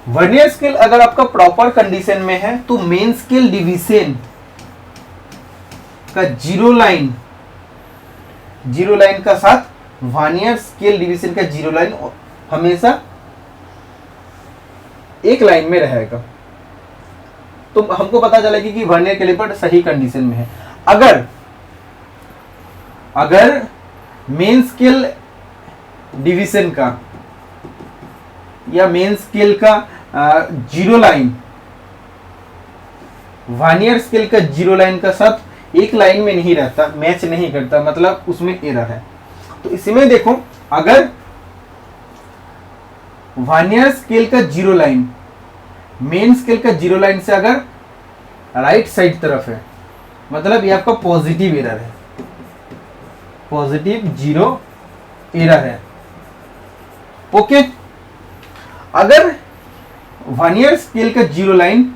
Vernier scale अगर आपका प्रॉपर कंडीशन में है तो मेन स्केल डिवीजन का जीरो लाइन का साथ वर्नियर स्केल डिवीजन का जीरो लाइन हमेशा एक लाइन में रहेगा, तो हमको पता चलेगा कि वर्नियर कैलिपर सही कंडीशन में है। अगर मेन स्केल डिवीजन का या मेन स्केल का जीरो लाइन वर्नियर स्केल का जीरो लाइन का साथ एक लाइन में नहीं रहता, मैच नहीं करता, मतलब उसमें एरर है। तो इसमें देखो, अगर वर्नियर स्केल का जीरो लाइन मेन स्केल का जीरो लाइन से अगर राइट साइड तरफ है, मतलब ये आपका पॉजिटिव एरर है, पॉजिटिव जीरो एरर है। ओके, अगर वर्नियर स्केल का जीरो लाइन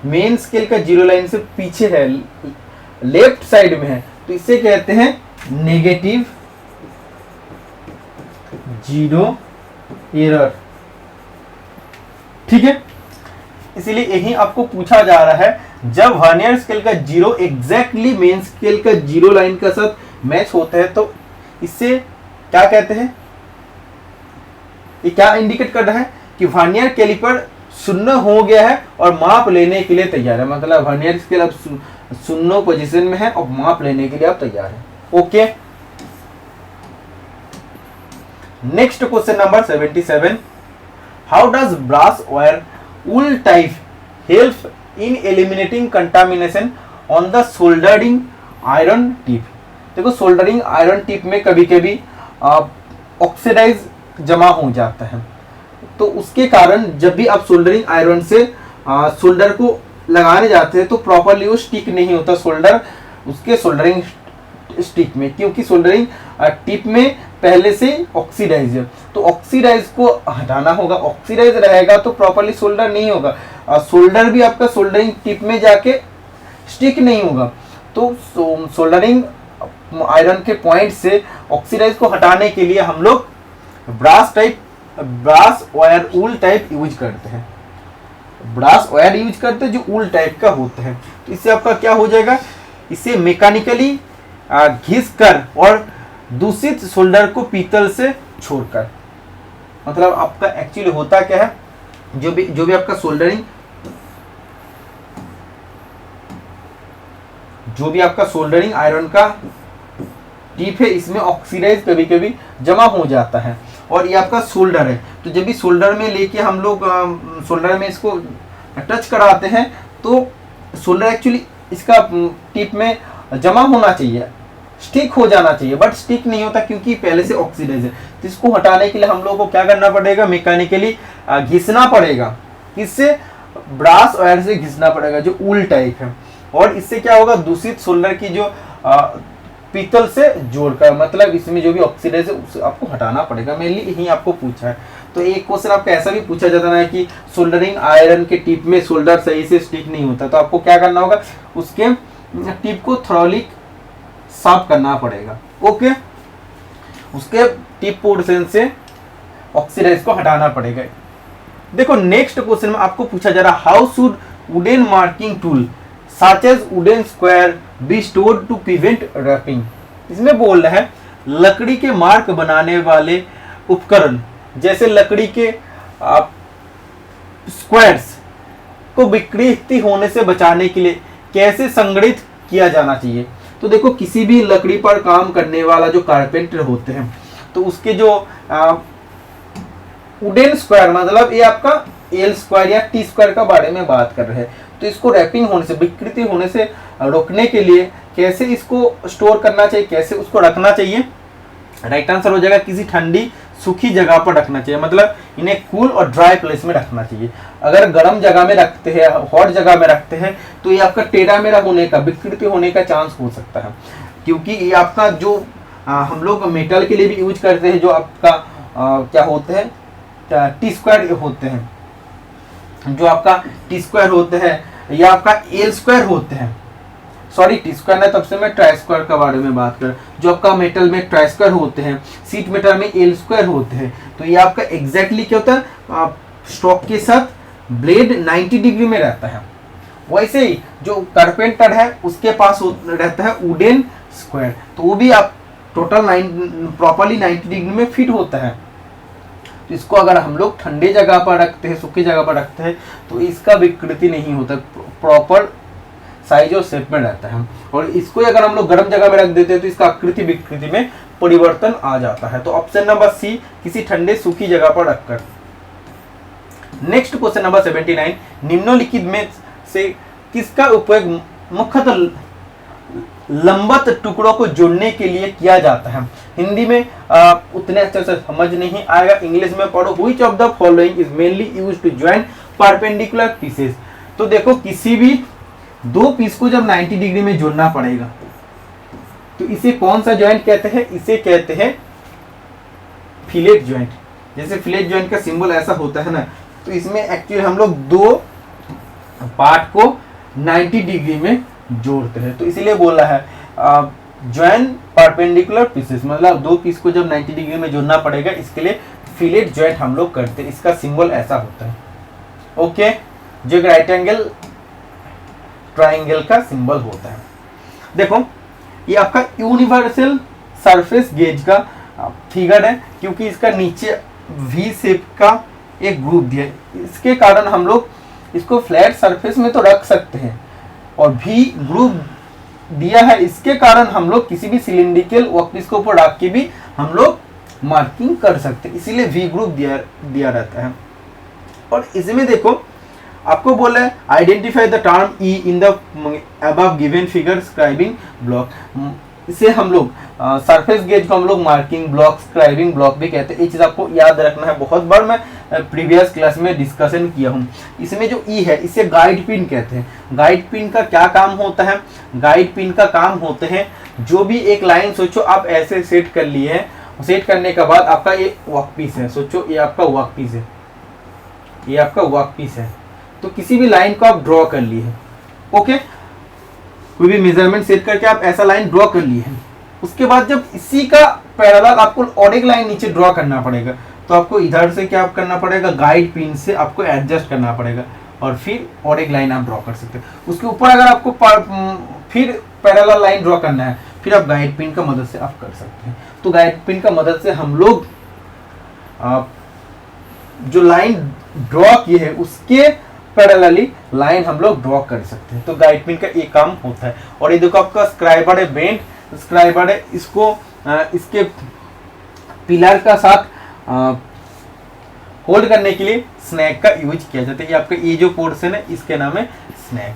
मेन स्केल का जीरो लाइन से पीछे है, लेफ्ट साइड में है, तो इसे कहते हैं नेगेटिव जीरो एरर। ठीक है, इसलिए यही आपको पूछा जा रहा है, जब वर्नियर स्केल का जीरो एग्जैक्टली मेन स्केल का जीरो लाइन का साथ मैच होता है तो इससे क्या कहते हैं, ये क्या इंडिकेट कर रहा है कि वर्नियर कैलिपर शून्य हो गया है और माप लेने के लिए तैयार है, मतलब वर्नियर स्केल अब शून्य पोजीशन में है और माप लेने के लिए आप तैयार है। Okay, next question number 77, how does brass wire wool type help in eliminating contamination on the soldering iron tip। देखो, सोल्डरिंग आयरन टिप में कभी कभी ऑक्सीडाइज जमा हो जाता है, तो उसके कारण जब भी आप सोल्डरिंग आयरन से सोल्डर को लगाने जाते हैं तो प्रॉपरली वो स्टिक नहीं होता सोल्डर उसके सोल्डरिंग स्टिक में, क्योंकि सोल्डरिंग टिप में पहले से ऑक्सीडाइज है, तो ऑक्सीडाइज को हटाना होगा। ऑक्सीडाइज रहेगा तो प्रॉपर्ली सोल्डर नहीं होगा, और सोल्डर भी आपका सोल्डरिंग टिप में जाके स्टिक नहीं होगा। तो सोल्डरिंग आयरन के पॉइंट से ऑक्सीडाइज को हटाने के लिए हम लोग ब्रास वायर उल टाइप यूज करते हैं। ब्रास वायर यूज करते हैं जो उल टाइप का होता है। तो इससे आपका क्या हो जाएगा, इसे मैकेनिकली घिस कर और दूषित सोल्डर को पीतल से छोड़कर, मतलब आपका एक्चुअली होता क्या है, जो भी आपका सोल्डरिंग आयरन का टिप है, इसमें ऑक्सीडाइज कभी कभी जमा हो जाता है। और ये आपका सोल्डर है, तो जब भी सोल्डर में लेके हम लोग सोल्डर में इसको टच कराते हैं तो सोल्डर एक्चुअली इसका टिप में जमा होना चाहिए, स्टिक हो जाना चाहिए, बट स्टिक नहीं होता क्योंकि पहले से ऑक्सीडाइज है। तो इसको हटाने के लिए हम लोग को क्या करना पड़ेगा, मैकेनिकली घिसना पड़ेगा। इससे ब्रास वायर से घिसना पड़ेगा जो उल टाइप है, और इससे क्या होगा, दूषित सोल्डर की जो पीतल से जोड़कर, मतलब इसमें जो भी ऑक्सीडाइज है उसे आपको हटाना पड़ेगा। मेनली यही आपको पूछा है। तो एक क्वेश्चन आपका ऐसा भी पूछा जाता है कि सोल्डरिंग आयरन के टिप में सोल्डर सही से स्टिक नहीं होता, तो आपको क्या करना होगा, उसके टिप को थॉरली साफ करना पड़ेगा। ओके, उसके टिप पोर्शन से ऑक्सीडाइज को हटाना पड़ेगा। देखो नेक्स्ट क्वेश्चन में आपको पूछा जा रहा है, how should wooden marking tool such as wooden square be stored to prevent warping. इसमें बोल रहा है लकड़ी के मार्क बनाने वाले उपकरण जैसे लकड़ी के स्क्वायर्स को विकृति होने से बचाने के लिए कैसे संगठित किया जाना चाहिए। तो देखो किसी भी लकड़ी पर काम करने वाला जो कारपेंटर होते हैं, तो उसके जो वुडन स्क्वायर, मतलब ये आपका एल स्क्वायर या टी स्क्वायर का बारे में बात कर रहे हैं, तो इसको रैपिंग होने से, विकृति होने से रोकने के लिए कैसे इसको स्टोर करना चाहिए, कैसे उसको रखना चाहिए। राइट आंसर हो जाएगा किसी ठंडी सूखी जगह पर रखना चाहिए, मतलब इन्हें कूल और ड्राई प्लेस में रखना चाहिए। अगर गर्म जगह में रखते हैं, हॉट जगह में रखते हैं, तो ये आपका टेढ़ा मेढ़ा होने का, विकृति होने का चांस हो सकता है, क्योंकि ये आपका जो हम लोग मेटल के लिए भी यूज करते हैं, जो आपका क्या होते हैं, टी स्क्वायर होते हैं, जो आपका टी स्क्वायर होते हैं या आपका एल स्क्वायर होते हैं, सॉरी टी स्क्वायर ना, तब से मैं ट्राई स्क्वायर के बारे में बात कर, जो आपका मेटल में ट्राई स्क्वायर होते हैं, सीट मेटल में एल स्क्वायर होते हैं। तो ये आपका एग्जैक्टली क्या होता है, स्ट्रोक के साथ ब्लेड 90 डिग्री में रहता है। वैसे ही जो कारपेंटर है उसके पास रहता है वुडन स्क्वायर, तो वो भी आप टोटल प्रॉपरली 90 डिग्री में फिट होता है। तो इसको अगर हम लोग ठंडे जगह पर रखते हैं, सूखी जगह पर रखते हैं, तो इसका विकृति नहीं होता, प्रॉपर साइज और शेप में रहता है। और इसको अगर हम लोग गर्म जगह में रख देते हैं तो इसका आकृति विकृति में परिवर्तन आ जाता है। तो ऑप्शन नंबर सी, किसी ठंडे सूखी जगह पर रखकर। नेक्स्ट क्वेश्चन नंबर 79, निम्नलिखित में से किसका उपयोग मुख्यतः लंबत टुकड़ों को जोड़ने के लिए किया जाता है। हिंदी में उतने अच्छे से समझ नहीं आएगा, इंग्लिश में पढ़ो। Which of the following is mainly used to join perpendicular pieces. तो देखो किसी भी दो पीस को जब 90 डिग्री में जोड़ना पड़ेगा तो इसे कौन सा जॉइंट कहते हैं, इसे कहते हैं फिलेट जॉइंट। जैसे फिलेट जॉइंट का सिंबल ऐसा होता है ना, तो इसमें एक्चुअली हम लोग दो पार्ट को 90 डिग्री में जोड़ते हैं, तो इसीलिए बोला है जॉइन परपेंडिकुलर पीसेस, मतलब दो पीस को जब 90 डिग्री में जोड़ना पड़ेगा, इसके लिए फिलेट जॉइंट हम लोग करते हैं। इसका सिंबल ऐसा होता है। ओके, जो राइट एंगल ट्राइंगल का सिंबल होता है। देखो ये आपका यूनिवर्सल सरफेस गेज का फिगर है, क्योंकि इसका नीचे वी शेप का एक ग्रुप दिया है, इसके कारण हम लोग इसको फ्लैट सरफेस में तो रख सकते हैं, और वी ग्रुप दिया है, इसके कारण हम लोग किसी भी सिलिंड्रिकल वर्कपीस के ऊपर रख के भी हम लोग मार्किंग कर सकते हैं, इसीलिए वी ग्रुप दिया रहता है। और इसमें देखो आपको बोला है identify the term E in the above given figure scribing block. इसे हम लोग सरफेस गेज को हम लोग मार्किंग ब्लॉक, स्क्राइबिंग ब्लॉक भी कहते हैं। ये चीज़ आपको याद रखना है, बहुत बार मैं प्रीवियस क्लास में डिस्कशन किया हूँ। इसमें जो ई है इसे गाइड पिन कहते हैं। गाइड पिन का क्या काम होता है, गाइड पिन का काम होते हैं जो भी एक लाइन सोचो आप ऐसे सेट कर लिए हैं सेट करने के बाद आपका ये वर्क पीस है, सोचो ये आपका वर्क पीस है, ये आपका वर्क पीस है। तो किसी भी लाइन को आप ड्रॉ कर लिए, ओके, कोई भी मेजरमेंट सेट करके आप ऐसा लाइन ड्रॉ कर लिए हैं। उसके बाद जब इसी का पैरेलल आपको और एक लाइन नीचे ड्रॉ करना पड़ेगा, तो आपको इधर से क्या करना पड़ेगा, गाइड पिन से आपको एडजस्ट करना पड़ेगा और फिर और एक लाइन आप ड्रॉ कर सकते हैं। उसके ऊपर अगर आपको फिर पैरेलल लाइन ड्रॉ करना है, फिर आप गाइड पिन का मदद से आप कर सकते हैं। तो गाइड पिन का मदद से हम लोग जो लाइन ड्रॉ की है उसके पैरेलली लाइन हम लोग ड्रॉ कर सकते हैं। तो गाइड पिन का ये काम होता है। और ये देखो आपका स्क्राइबर है, बेंड स्क्राइबर है, इसको इसके पिलर का साथ होल्ड करने के लिए स्नैक का यूज किया जाता है। ये आपका ये जो पोर्शन है इसके नाम है स्नैक।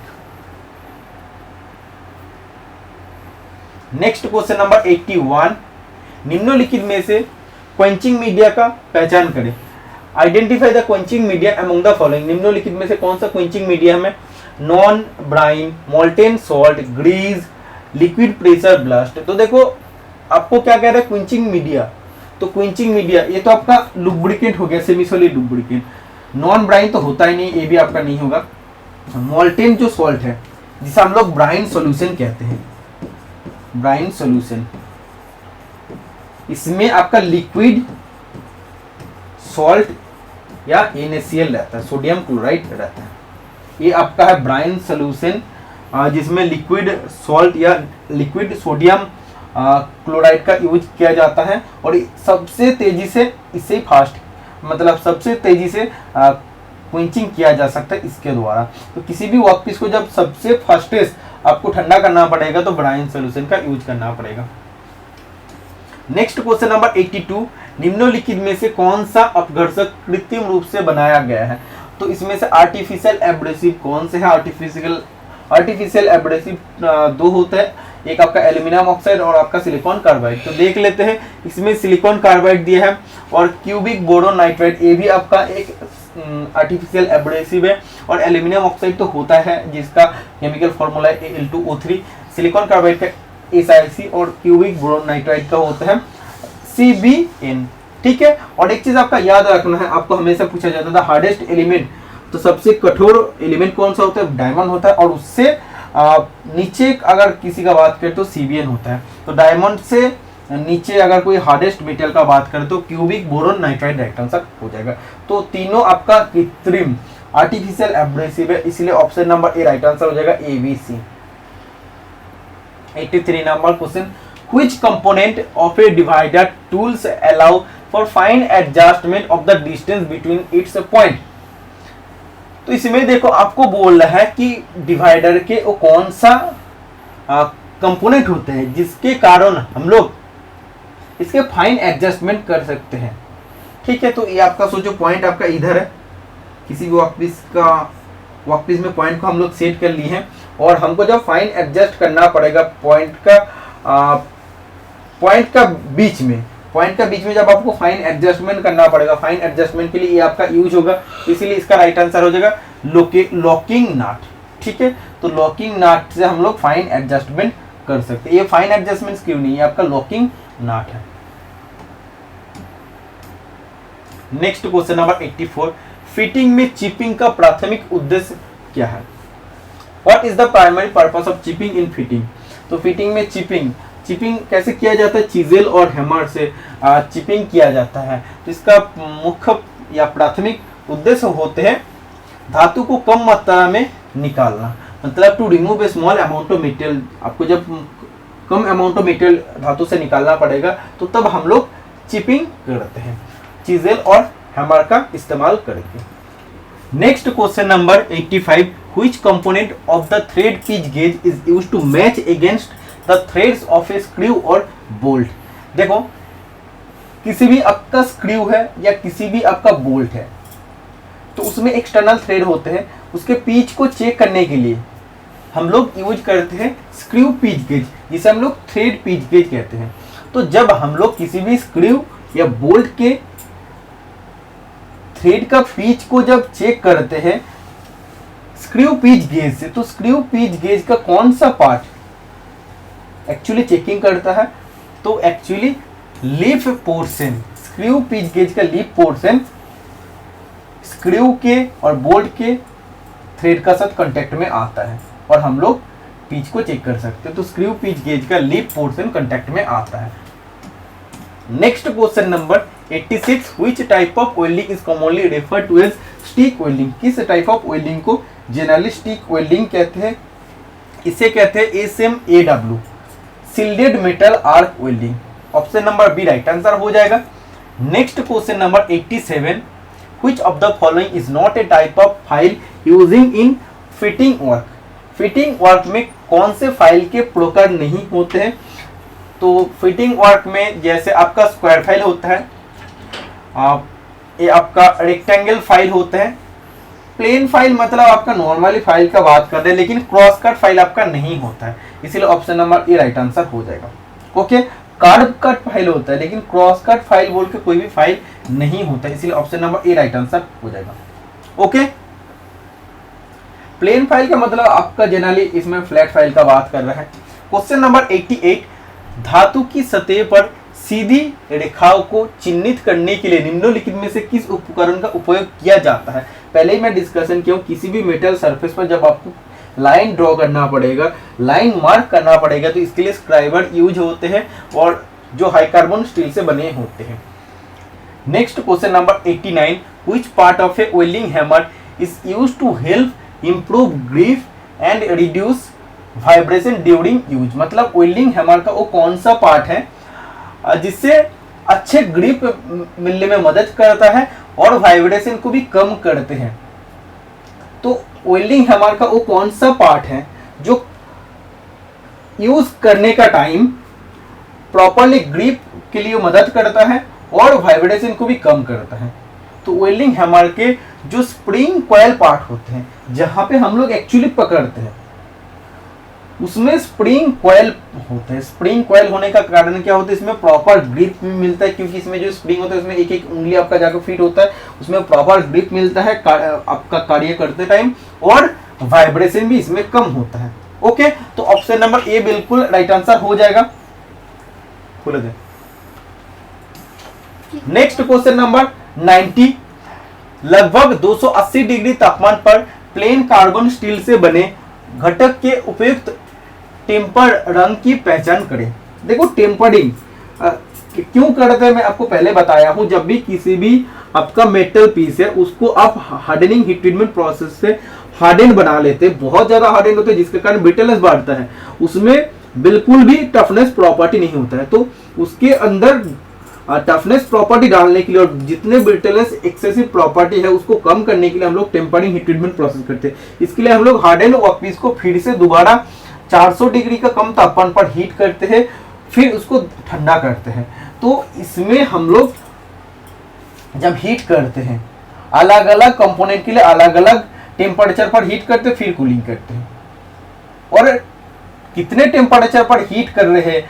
नेक्स्ट क्वेश्चन नंबर 81, निम्नलिखित में से क्वेंचिंग मीडिया का पहचान करें। Identify the quenching media among the following. निम्नलिखित में से कौन सा क्वेंचिंग मीडिया है? Non brine, molten salt, grease, liquid pressure blast. तो देखो आपको क्या कह रहा है, क्वेंचिंग मीडिया। तो क्वेंचिंग मीडिया ये तो आपका लुब्रिकेंट हो गया, semi solid lubricant. Non brine तो होता ही नहीं, ये भी आपका नहीं होगा। मोल्टेन जो सॉल्ट है जिसे हम लोग ब्राइन सॉल्यूशन कहते हैं, ब्राइन सॉल्यूशन, इसमें आपका लिक्विड सॉल्ट या NaCl रहता है, सोडियम क्लोराइड रहता है। ये आपका है ब्राइन सॉल्यूशन जिसमें लिक्विड सॉल्ट या लिक्विड सोडियम क्लोराइड का यूज किया जाता है। और सबसे तेजी से, इससे फास्ट मतलब सबसे तेजी से क्वेंचिंग किया जा सकता है इसके द्वारा। तो किसी भी वर्कपीस को जब सबसे फास्टेस्ट आपको ठंडा करना पड़ेगा तो ब्राइन सॉल्यूशन का यूज करना पड़ेगा। नेक्स्ट क्वेश्चन नंबर 82, निम्नलिखित में से कौन सा अपघर्षक कृत्रिम रूप से बनाया गया है? तो इसमें से आर्टिफिशियल एब्रेसिव कौन से है? आर्टिफिशियल एब्रेसिव दो होते हैं, एक आपका एल्यूमिनियम ऑक्साइड और आपका सिलिकॉन कार्बाइड। तो देख लेते हैं, इसमें सिलिकॉन कार्बाइड दिया है और क्यूबिक बोरोन नाइट्राइड, ये भी आपका एक आर्टिफिशियल एब्रेसिव है। और एल्यूमिनियम ऑक्साइड तो होता है जिसका केमिकल फॉर्मूला है Al2O3, सिलिकॉन कार्बाइड का SiC और क्यूबिक बोरोन नाइट्राइड का होता है CbN। ठीक है। और एक चीज आपका याद रखना है, आपको हमेशा पूछा जाता था हार्डेस्ट एलिमेंट, तो सबसे कठोर एलिमेंट कौन सा होता है? डायमंड होता है। और उससे नीचे अगर किसी का बात करें तो CbN होता है। तो डायमंड से नीचे अगर कोई हार्डेस्ट मेटल का बात करें तो cubic boron nitride right answer हो जाएगा। तो तीनों आपका कृत्रिम आर्टिफिशियल एब्रेसिव है, इसलिए option number A right answer हो जाएगा ABC। 83 number question, which component of a divider tools allow for fine adjustment of the distance between its point? तो इसमें देखो आपको बोल रहा है कि डिवाइडर के वो कौन सा कंपोनेंट होते हैं जिसके कारण हम लोग इसके फाइन एडजस्टमेंट कर सकते हैं। ठीक है। तो ये आपका सोचो पॉइंट आपका इधर है, किसी भी वर्कपीस में पॉइंट को हम लोग सेट कर लिए हैं और हमको जब फाइन एडजस्ट करना पड़ेगा पॉइंट का बीच में जब आपको फाइन एडजस्टमेंट करना पड़ेगा, फाइन एडजस्टमेंट के लिए ये आपका यूज होगा, इसीलिए इसका राइट आंसर हो जाएगा लॉकिंग नट। ठीक है। तो लॉकिंग नट से हम लोग फाइन एडजस्टमेंट कर सकते हैं। ये फाइन एडजस्टमेंट क्यों नहीं है, आपका लॉकिंग नट है। नेक्स्ट क्वेश्चन नंबर 84, फिटिंग में चिपिंग का प्राथमिक उद्देश्य क्या है? What is the primary purpose of chipping in fitting? तो फिटिंग में चिपिंग कैसे किया जाता है? चीजेल और हैमर से चिपिंग किया जाता है। तो इसका मुख्य या प्राथमिक उद्देश्य होते हैं धातु को कम मात्रा में निकालना, मतलब to remove a small amount of material. आपको जब कम अमाउंट ऑफ मेटेरियल धातु से निकालना पड़ेगा तो तब हम लोग चिपिंग करते हैं, चीजेल और हैमर का इस्तेमाल करके। Next question number 85, which component of the thread pitch gauge is used to match against the threads of a screw और बोल्ट? देखो किसी भी आपका स्क्रू है या किसी भी आपका बोल्ट है तो उसमें एक्सटर्नल थ्रेड होते हैं, उसके पिच को चेक करने के लिए हम लोग यूज करते हैं स्क्रू पिच गेज, जिसे हम लोग थ्रेड पिच गेज कहते हैं। तो जब हम लोग किसी भी स्क्रू या बोल्ट के थ्रेड का पिच को जब चेक करते हैं स्क्रू पिच गेज से, तो स्क्रू पिच गेज का कौन सा पार्ट एक्चुअली चेकिंग करता है? तो actually leaf portion, screw pitch gauge का लीफ पोर्शन स्क्रू के और बोल्ट के थ्रेड का साथ कांटेक्ट में आता है और हम लोग पिच को चेक कर सकते हैं। तो स्क्रू पिच गेज का लीफ पोर्शन कांटेक्ट में आता है। Next question number 86, which type of welding is commonly referred to as stick welding? किस टाइप ऑफ वेल्डिंग को जनरली स्टिक वेल्डिंग कहते हैं? इसे कहते हैं SMAW, shielded metal arc welding. Option number B right answer हो जाएगा। Next question number 87, which of the following is not a type of file using in fitting work? Fitting work में कौन से फाइल के प्रकार नहीं होते हैं? तो फिटिंग वर्क में जैसे आपका स्क्वायर फाइल होता है, ये आपका रेक्टेंगल फाइल होता है, प्लेन फाइल मतलब आपका नॉर्मली फाइल का बात कर रहे हैं, लेकिन क्रॉस कट फाइल आपका नहीं होता है, इसीलिए option number A right answer हो जाएगा। ओके, कर्व कट फाइल होता है लेकिन क्रॉस कट फाइल बोल के कोई भी फाइल नहीं होता है, इसीलिए option number A right answer हो जाएगा। ओके, प्लेन फाइल का मतलब आपका जनरली इसमें फ्लैट फाइल का बात कर रहा है। क्वेश्चन नंबर 88, धातु की सतह पर सीधी रेखाओं को चिन्हित करने के लिए निम्नलिखित में से किस उपकरण का उपयोग किया जाता है? पहले ही मैं डिस्कशन किया हूं, किसी भी मेटल सरफेस पर जब आपको लाइन ड्रॉ करना पड़ेगा, लाइन मार्क करना पड़ेगा, तो इसके लिए स्क्राइबर यूज होते हैं और जो हाई कार्बन स्टील से बने होते हैं। Next question number 89, which part of a welding hammer is used to help improve grip and reduce vibration during use? मतलब वेल्डिंग हैमर का वो कौन सा पार्ट है जिससे अच्छे ग्रिप मिलने में मदद करता है और वाइब्रेशन को भी कम करते हैं? तो वेल्डिंग हैमर का वो कौन सा पार्ट है जो यूज करने का टाइम प्रॉपरली ग्रिप के लिए मदद करता है और वाइब्रेशन को भी कम करता है? तो वेल्डिंग हैमर के जो स्प्रिंग कॉइल पार्ट होते हैं, जहां पे हम लोग एक्चुअली पकड़ते हैं, उसमें स्प्रिंग कॉइल होते हैं। स्प्रिंग कॉइल होने का कारण क्या होता है? इसमें प्रॉपर ग्रिप भी मिलता है, क्योंकि इसमें जो स्प्रिंग होता है उसमें एक एक उंगली आपका जाकर फिट होता है, उसमें प्रॉपर ग्रिप मिलता है आपका कार्य करते टाइम, और वाइब्रेशन भी इसमें कम होता है। ओके, तो ऑप्शन नंबर ए बिल्कुल राइट आंसर हो जाएगा। खोल दे। नेक्स्ट क्वेश्चन नंबर 90, लगभग 280 डिग्री तापमान पर प्लेन कार्बन स्टील से बने घटक के उपयुक्त टेम्पर रंग की पहचान करें। देखो, टेम्परिंग क्यों करते हैं मैं आपको पहले बताया हूं। जब भी किसी भी आपका मेटल पीस है उसको आप हार्डनिंग हीट ट्रीटमेंट प्रोसेस से हार्डन बना लेते हैं, बहुत ज्यादा हार्डन होते हैं जिसके कारण ब्रिटलनेस बढ़ता है, उसमें बिल्कुल भी टफनेस प्रॉपर्टी नहीं होता है। तो उसके अंदर टफनेस प्रॉपर्टी डालने के लिए और जितने ब्रिटलनेस एक्सेसिव प्रॉपर्टी है उसको कम करने के लिए हम लोग टेम्परिंग हीट ट्रीटमेंट प्रोसेस करते हैं। इसके लिए हम लोग हार्डन वर्कपीस को फिर से दोबारा 400 डिग्री का कम तापमान पर हीट करते हैं, फिर उसको ठंडा करते हैं। तो इसमें हम लोग जब हीट करते हैं अलग अलग कंपोनेंट के लिए अलग अलग टेम्परेचर पर हीट करते हैं, फिर कूलिंग करते हैं। और कितने टेम्परेचर पर हीट कर रहे हैं,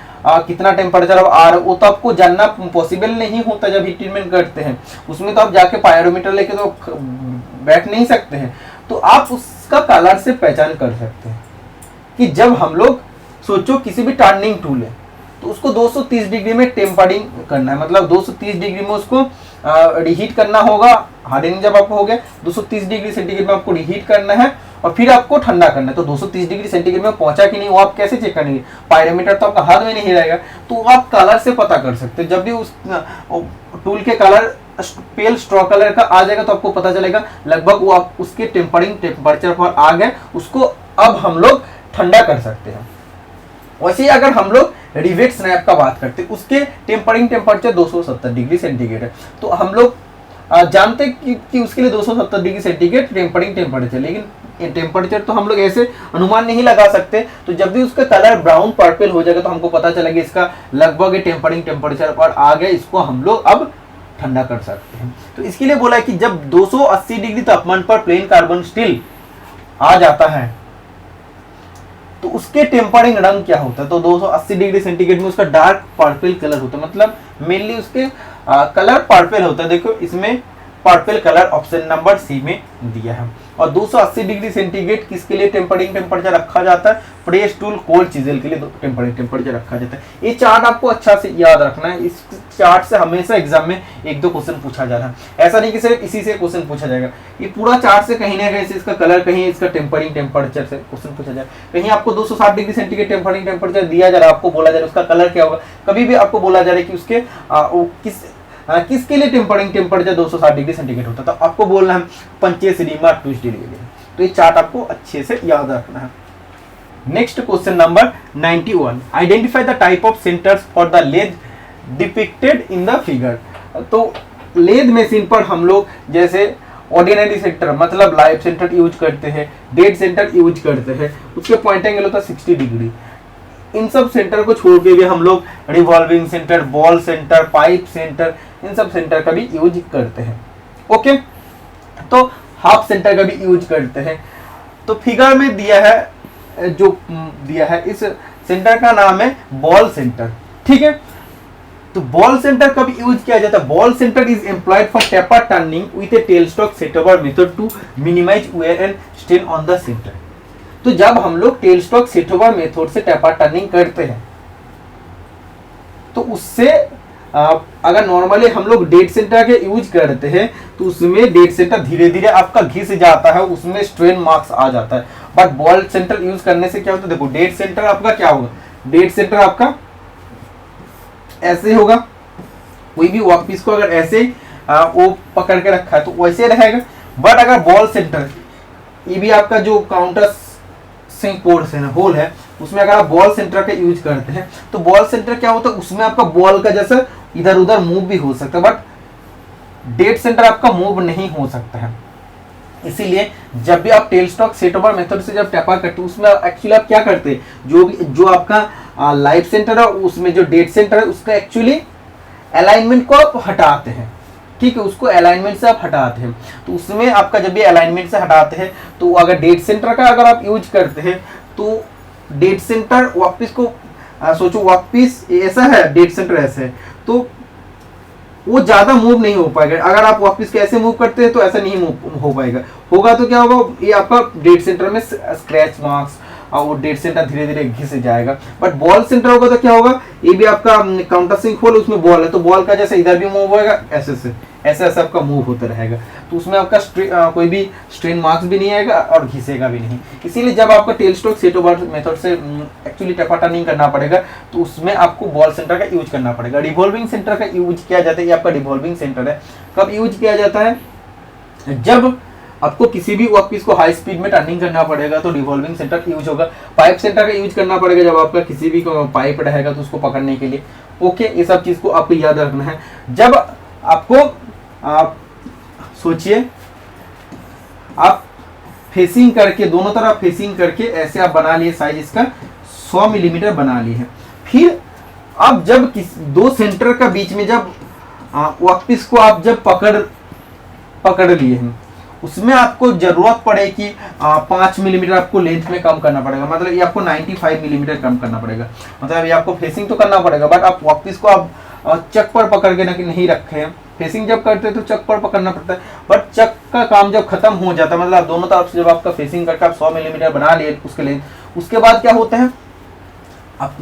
कितना टेम्परेचर अब आ रहा है वो तो आपको जानना पॉसिबल नहीं होता जब हीट ट्रीटमेंट करते हैं। उसमें तो आप जाके पायरोमीटर लेके तो बैठ नहीं सकते हैं। तो आप उसका कलर से पहचान कर सकते हैं कि जब हम लोग सोचो किसी भी टर्निंग टूल है तो उसको 230 डिग्री में टेम्परिंग करना है, मतलब 230 डिग्री में उसको रिहीट करना होगा। हार्डनिंग जब आपको हो गया 230 डिग्री सेंटीग्रेड में आपको रिहीट करना है और फिर आपको ठंडा करना है। तो 230 डिग्री सेंटीग्रेड में पहुंचा कि नहीं वो आप कैसे चेक करेंगे? पायरोमीटर तो आपका हाथ में नहीं रहेगा, तो आप कलर से पता कर सकते हैं। जब भी उस टूल के कलर पेल स्ट्रॉ कलर का आ जाएगा तो आपको पता चलेगा लगभग वो आप उसके टेम्परिंग टेम्परेचर पर आ गए, उसको अब हम लोग ठंडा कर सकते हैं। वैसे ही अगर हम लोग रिवेट स्नैप का बात करते हैं, उसके टेम्परिंग टेम्परेचर 270 डिग्री सेंटीग्रेड है। तो हम लोग जानते कि उसके लिए 270 डिग्री सेंटीग्रेड टेम्परिंग टेम्परेचर, लेकिन टेम्परेचर तो हम लोग ऐसे अनुमान नहीं लगा सकते। तो जब भी उसका कलर ब्राउन पर्पल हो जाएगा तो हमको पता चलेगा इसका लगभग टेम्परिंग टेम्परेचर पर आ गया, इसको हम लोग अब ठंडा कर सकते हैं। तो इसके लिए बोला है कि जब 280 डिग्री तापमान पर प्लेन कार्बन स्टील आ जाता है तो उसके टेम्परिंग रंग क्या होता है? तो 280 डिग्री सेंटीग्रेड में उसका डार्क पर्पल कलर होता है, मतलब मेनली उसके कलर पर्पल होता है। देखो इसमें purple colour option number C में दिया है। और 280 डिग्री सेंटीग्रेड किसके लिए टेम्परिंग टेम्परेचर रखा जाता है? प्रेस टूल कोल्ड चीजल के लिए टेम्परिंग टेम्परेचर रखा जाता है। ये चार्ट आपको अच्छा से याद रखना है, इस चार्ट से हमेशा एग्जाम में 1-2 क्वेश्चन पूछा जा रहा है, ऐसा नहीं कि सिर्फ इसी से क्वेश्चन पूछा जाएगा। ये पूरा चार्ट से कहीं ना कहीं से इसका कलर, कहीं इसका टेम्परिंग टेम्परेचर से क्वेश्चन पूछा जाएगा। कहीं आपको 260 डिग्री सेंटीग्रेड टेम्परिंग टेम्परेचर दिया जा रहा है, आपको बोला जा रहा है उसका कलर क्या होगा, कभी भी आपको बोला जा रहा है कि उसके किसके लिए टेम्परिंग टेम्परेचर 260 डिग्री सेंटीग्रेड होता है, तो आपको बोलना है पंचेस रीमा ट्विस्टेड के लिए। तो ये चार्ट आपको अच्छे से याद रखना है। Next question number 91, identify the type of centres for the lathe depicted in the figure. तो लेथ मशीन पर हम लोग जैसे ऑर्डिनरी सेंटर मतलब लाइव सेंटर यूज करते हैं, डेड सेंटर यूज करते हैं, उसके पॉइंट एंगल होता है 60 डिग्री। इन सब सेंटर को छोड़ के भी हम लोग revolving centre, ball centre, pipe centre, इन सब सेंटर का भी यूज करते हैं। ओके, तो हाफ सेंटर का भी यूज करते हैं। तो फिगर में दिया है, जो दिया है इस सेंटर का नाम है बॉल सेंटर। ठीक है, तो बॉल सेंटर कब यूज किया जाता है? Ball centre is employed for taper turning with a tail stock set over method to minimise wear and strain on the centre. तो जब हम लोग tail stock set over method से टेपर टर्निंग करते हैं तो उससे अगर नॉर्मली हम लोग डेड सेंटर के यूज करते हैं तो उसमें डेड सेंटर धीरे धीरे आपका घिस जाता है, उसमें स्ट्रेन मार्क्स आ जाता है। बट बॉल सेंटर यूज करने से क्या होता है? देखो डेड सेंटर आपका क्या होगा, डेड सेंटर आपका ऐसे होगा, कोई भी वर्कपीस को अगर ऐसे वो पकड़ के रखा है तो वैसे रहेगा। बट अगर बॉल सेंटर, ये भी आपका जो काउंटर सिंक पोर्स है ना, होल है, उसमें अगर आप बॉल सेंटर का यूज करते हैं तो बॉल सेंटर क्या होता है, उसमें आपका बॉल का जैसा इधर उधर मूव भी हो सकता है, बट डेड सेंटर आपका मूव नहीं हो सकता है। इसीलिए जब भी आप tell stock set over method से जब टेपर करते हैं उसमें एक्चुअली आप क्या करते हैं, जो आपका लाइव सेंटर है उसमें जो डेड सेंटर है उसका एक्चुअली अलाइनमेंट को आप हटाते हैं। ठीक है, उसको अलाइनमेंट से आप हटाते हैं। तो उसमें आपका जब भी अलाइनमेंट से हटाते हैं तो अगर डेड सेंटर का अगर आप यूज करते हैं तो डेड सेंटर वर्कपीस को सोचो, वर्कपीस ऐसा है, डेड सेंटर ऐसा है, तो वो ज्यादा मूव नहीं हो पाएगा। अगर आप वर्कपीस के ऐसे मूव करते हैं तो ऐसा नहीं मूव हो पाएगा। होगा तो क्या होगा, ये आपका डेड सेंटर में स्क्रैच मार्क्स और वो डेड सेंटर धीरे धीरे घिस जाएगा। बट बॉल सेंटर होगा तो क्या होगा, ये भी आपका काउंटर सिंक होल, उसमें बॉल है तो बॉल का जैसे इधर भी मूव होएगा, ऐसे आपका मूव होता रहेगा। तो उसमें आपका कोई भी स्ट्रेन मार्क्स भी नहीं आएगा और घिसेगा भी नहीं। इसीलिए जब आपका tell stock set over method से एक्चुअली टेपर टर्निंग करना पड़ेगा तो उसमें आपको बॉल सेंटर का यूज करना पड़ेगा। रिवॉल्विंग सेंटर का यूज किया जाता है, ये आपका रिवॉल्विंग सेंटर है। कब यूज किया जाता है? जब आपको किसी भी वर्कपीस को हाई स्पीड में टर्निंग करना पड़ेगा तो रिवॉल्विंग सेंटर यूज होगा। पाइप सेंटर का यूज करना पड़ेगा जब आपका किसी भी पाइप रहेगा तो उसको पकड़ने के लिए। ओके, ये सब चीज को आपको याद रखना है। जब आपको आप सोचिए, आप फेसिंग करके दोनों तरफ फेसिंग करके ऐसे आप बना लिए, साइज इसका 100 मिलीमीटर बना लिए है। फिर अब जब दो सेंटर का बीच में जब वर्कपीस को आप जब पकड़ लिए हैं, उसमें आपको जरूरत पड़े कि 5 मिलीमीटर आपको लेंथ में कम करना पड़ेगा। मतलब ये आपको 95 मिलीमीटर कम करना पड़ेगा। मतलब ये आपको फेसिंग तो करना पड़ेगा, बट आप वर्कपीस को आप चक पर पकड़ के नहीं रखे हैं। फेसिंग जब करते हैं तो चक पर पकड़ना पड़ता है, बट चक का काम जब खत्म हो जाता है, मतलब दोनों तरफ से जब आपका फेसिंग करके आप 100 मिलीमीटर बना लिए उसके लेंथ, उसके बाद क्या होता है, आप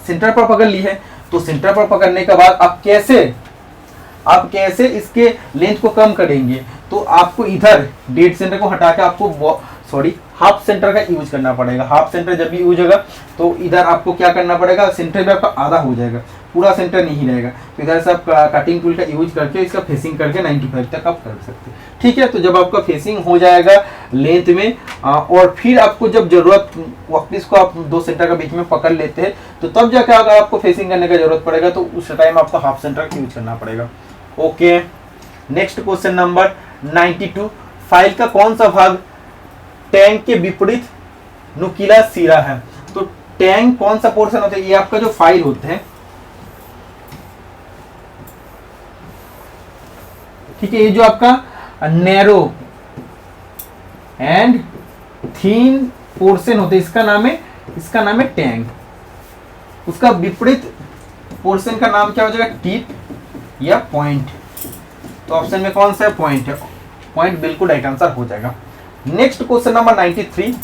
सेंटर पर पकड़ ली है तो सेंटर पर पकड़ने के बाद आप कैसे इसके लेंथ को कम करेंगे, तो आपको इधर डेड सेंटर को हटा के आपको हाफ सेंटर का यूज करना पड़ेगा। हाफ सेंटर जब भी यूज होगा तो इधर आपको क्या करना पड़ेगा, सेंटर में आपका आधा हो जाएगा, पूरा सेंटर नहीं रहेगा। तो इधर से आप कटिंग टूल का यूज करके इसका फेसिंग करके 95 तक आप कर सकते हैं। ठीक है, तो जब आपका फेसिंग हो जाएगा लेंथ में और फिर आपको जब जरूरत वर्कपीस को आप दो सेंटर के बीच में पकड़ लेते हैं तो तब जाकर अगर आपको फेसिंग करने का जरूरत पड़ेगा तो उस टाइम आपको हाफ सेंटर का यूज करना पड़ेगा। Okay, next question number 92, file का कौन सा भाग टैंक के विपरीत नुकीला सिरा है? तो टैंक कौन सा पोर्शन होता है, ये आपका जो फाइल होते हैं, ठीक है, ये जो आपका नैरो एंड थीन पोर्शन होते हैं इसका नाम है टैंक। उसका विपरीत पोर्शन का नाम क्या हो जाएगा, टिप या पॉइंट। तो ऑप्शन में कौन सा पॉइंट है? पॉइंट बिल्कुल राइट आंसर हो जाएगा। Next question number 93,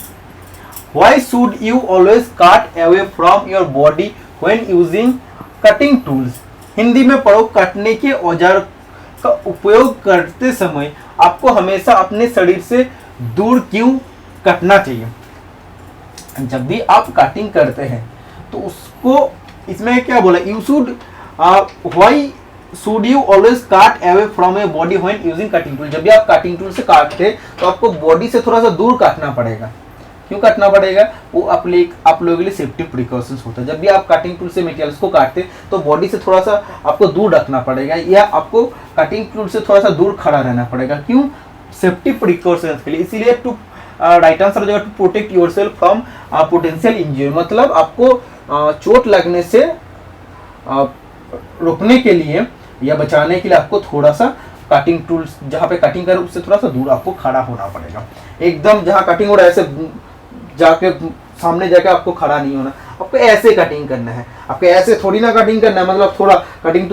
why should you always cut away from your body when using cutting tools? Hindi में पढ़ो, काटने के औजार का उपयोग करते समय आपको हमेशा अपने शरीर से दूर क्यों कटना चाहिए? जब भी आप कटिंग करते हैं तो उसको, इसमें क्या बोला, you should why should you always cut away from your body when using cutting tool? जब भी आप कटिंग टूल से काटते हैं तो आपको बॉडी से थोड़ा सा दूर काटना पड़ेगा। क्यों काटना पड़ेगा? वो आप लोगों के लिए सेफ्टी प्रिकॉशंस होता है। जब भी आप कटिंग टूल से मटेरियल्स को काटते हैं तो बॉडी से थोड़ा सा आपको दूर रखना पड़ेगा, या आपको कटिंग टूल से थोड़ा सा दूर खड़ा रहना पड़ेगा। क्यों? सेफ्टी प्रिकॉशंस के लिए। इसीलिए टू राइट आंसर हो जाएगा to protect yourself from potential injury, मतलब आपको चोट लगने से रोकने के लिए या बचाने के लिए आपको थोड़ा सा कटिंग टूल्स जहाँ पे कटिंग करें उससे थोड़ा सा दूर आपको खड़ा होना पड़ेगा। एकदम जहाँ कटिंग हो रहा है ऐसे जाके सामने जाके आपको खड़ा नहीं होना, आपको ऐसे कटिंग करना है। आपको ऐसे थोड़ी ना कटिंग करना है, मतलब थोड़ा कटिंग